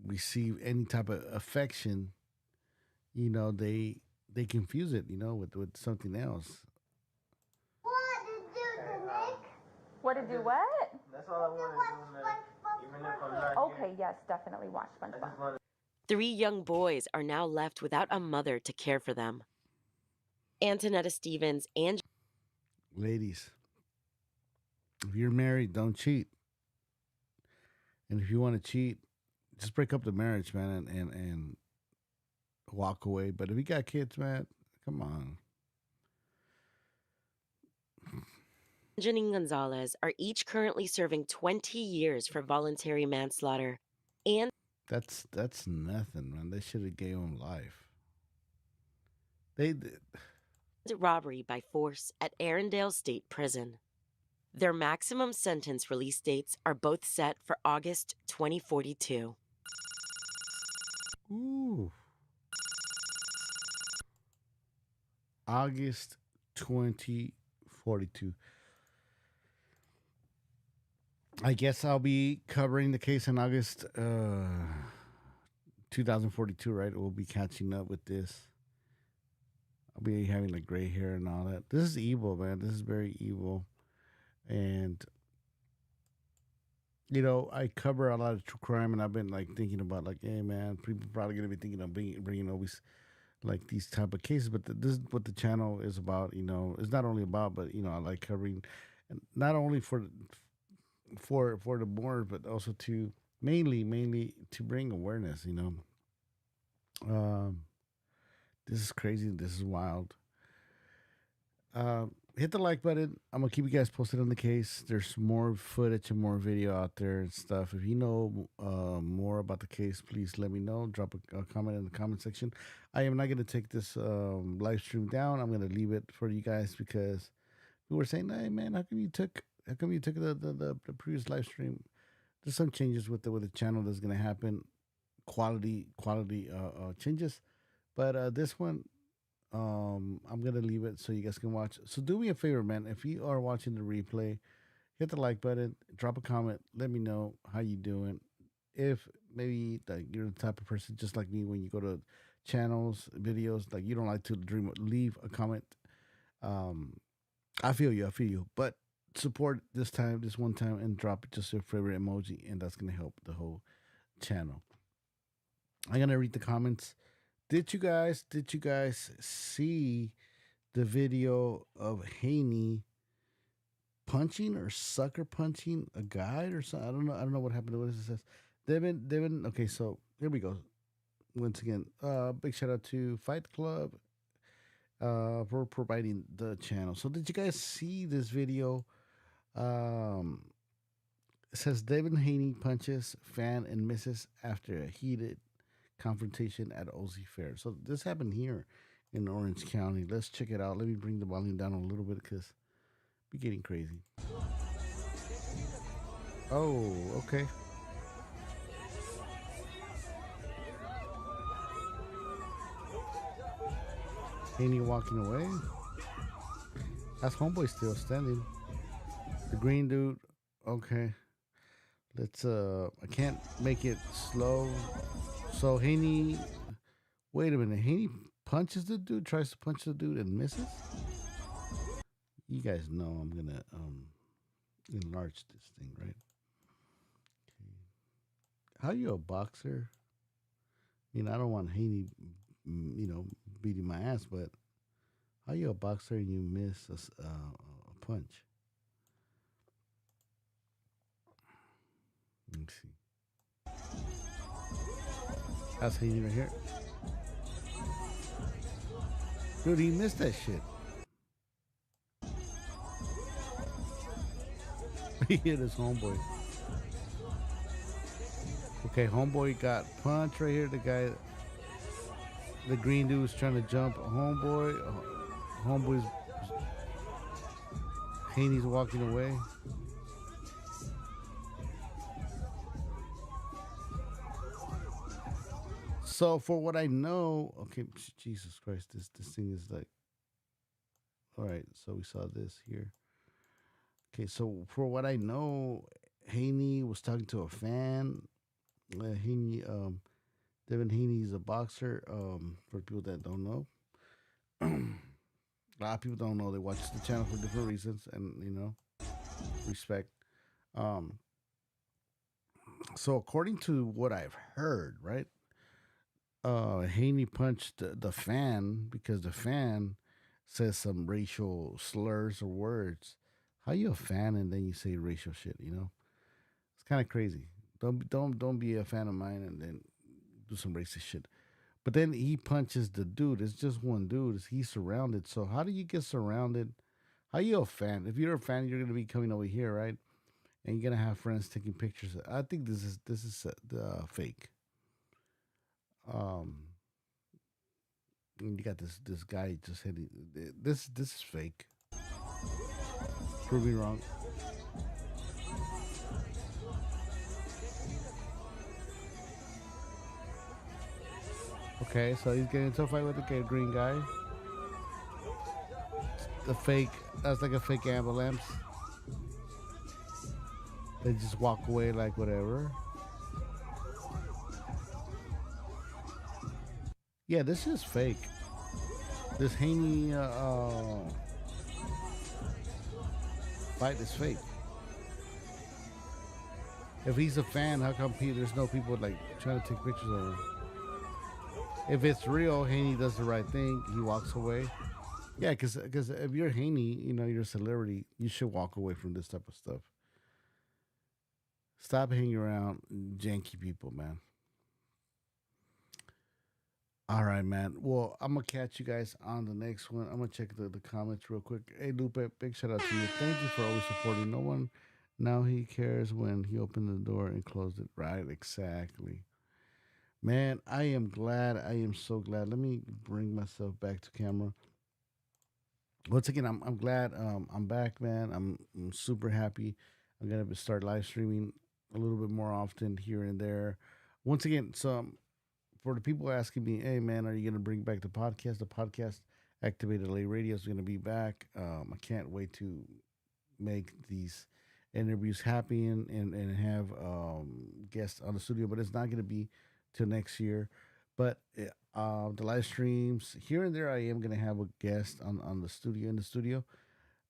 receive any type of affection, you know, they confuse it, you know, with something else. What to do what? That's all I want to do, even if I'm not Okay, yes, definitely watch SpongeBob. 3 young boys are now left without a mother to care for them. Antonetta Stevens and... Ladies, if you're married, don't cheat. And if you want to cheat, just break up the marriage, man, and walk away. But if you got kids, man, come on. Janine Gonzalez are each currently serving 20 years for voluntary manslaughter and... That's nothing, man. They should have gave him life. They did. Robbery by force at Arendelle State Prison. Their maximum sentence release dates are both set for August 2042. Ooh. August 2042. I guess I'll be covering the case in August 2042, right? We'll be catching up with this. I'll be having like gray hair and all that. This is evil, man. This is very evil. And, you know, I cover a lot of true crime, and I've been like thinking about like, hey, man, people probably going to be thinking of bringing always like these type of cases. But this is what the channel is about, you know. It's not only about, but, you know, I like covering, and not only for the board, but also to mainly to bring awareness, you know. This is crazy. This is wild. Hit the like button. I'm gonna keep you guys posted on the case. There's more footage and more video out there and stuff. If you know more about the case, please let me know. Drop a comment in the comment section. I am not gonna take this live stream down. I'm gonna leave it for you guys because people were saying, "Hey man, how come you took the previous live stream?" There's some changes with the channel that's gonna happen. Quality changes, but this one. I'm gonna leave it so you guys can watch. So do me a favor, man. If you are watching the replay, hit the like button, drop a comment, let me know how you doing. If maybe like you're the type of person just like me, when you go to channels, videos, like you don't like to leave a comment. I feel you. But support this one time, and drop just your favorite emoji, and that's gonna help the whole channel. I'm gonna read the comments. Did you guys see the video of Haney punching or sucker punching a guy or something? I don't know what happened. What does it says? Devin. Okay, so here we go. Once again, big shout out to Fight Club for providing the channel. So did you guys see this video Um, it says Devin Haney punches fan and misses after a heated confrontation at OZ Fair. So this happened here in Orange County. Let's check it out. Let me bring the volume down a little bit because we're getting crazy. Oh, okay. Haney walking away. That's homeboy still standing. The green dude. Okay. Let's I can't make it slow. So Haney, wait a minute. Haney punches the dude, tries to punch the dude and misses? You guys know I'm gonna enlarge this thing, right? Okay. How you a boxer? I mean, I don't want Haney, beating my ass, but how you a boxer and you miss a punch? Let me see. That's Haney right here. Dude, he missed that shit. He hit his homeboy. Okay, homeboy got punched right here. The guy, the green dude was trying to jump homeboy. Homeboy's, Haney's walking away. So for what I know, okay, Jesus Christ, this thing is like, all right. So we saw this here. Okay, so for what I know, Haney was talking to a fan. Haney, Devin Haney is a boxer. For people that don't know, a lot of people don't know. They watch the channel for different reasons, and respect. So according to what I've heard, right? Haney punched the fan because the fan says some racial slurs or words. How you a fan and then you say racial shit? It's kind of crazy. Don't be a fan of mine and then do some racist shit. But then he punches the dude. It's just one dude. He's surrounded. So how do you get surrounded? How you a fan? If you're a fan, you're gonna be coming over here, right? And you're gonna have friends taking pictures. I think this is fake. You got this guy just hitting. This is fake. Prove me wrong. Okay, so he's getting into a fight with the green guy. The fake, that's like a fake ambulance. They just walk away like whatever. Yeah, this is fake. This Haney fight is fake. If he's a fan, how come there's no people like trying to take pictures of him? If it's real, Haney does the right thing. He walks away. Yeah, because if you're Haney, you're a celebrity, you should walk away from this type of stuff. Stop hanging around janky people, man. All right, man. Well, I'm going to catch you guys on the next one. I'm going to check the comments real quick. Hey, Lupe, big shout out to you. Thank you for always supporting. No one now he cares when he opened the door and closed it. Right, exactly. Man, I am glad. I am so glad. Let me bring myself back to camera. Once again, I'm glad I'm back, man. I'm super happy. I'm going to start live streaming a little bit more often here and there. Once again, for the people asking me, hey, man, are you going to bring back the podcast? The podcast LA Radio is going to be back. I can't wait to make these interviews happen and have guests on the studio, but it's not going to be till next year. But the live streams here and there, I am going to have a guest on the studio, in the studio.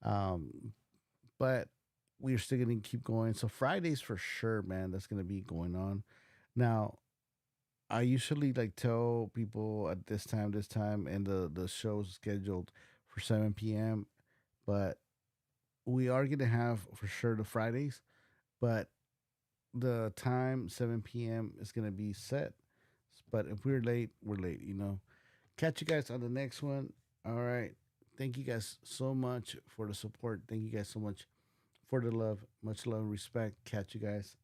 But we're still going to keep going. So Fridays for sure, man, that's going to be going on. Now, I usually tell people at this time, and the show's scheduled for 7 p.m. But we are going to have for sure the Fridays, but the time 7 p.m. is going to be set. But if we're late, we're late, Catch you guys on the next one. All right. Thank you guys so much for the support. Thank you guys so much for the love. Much love and respect. Catch you guys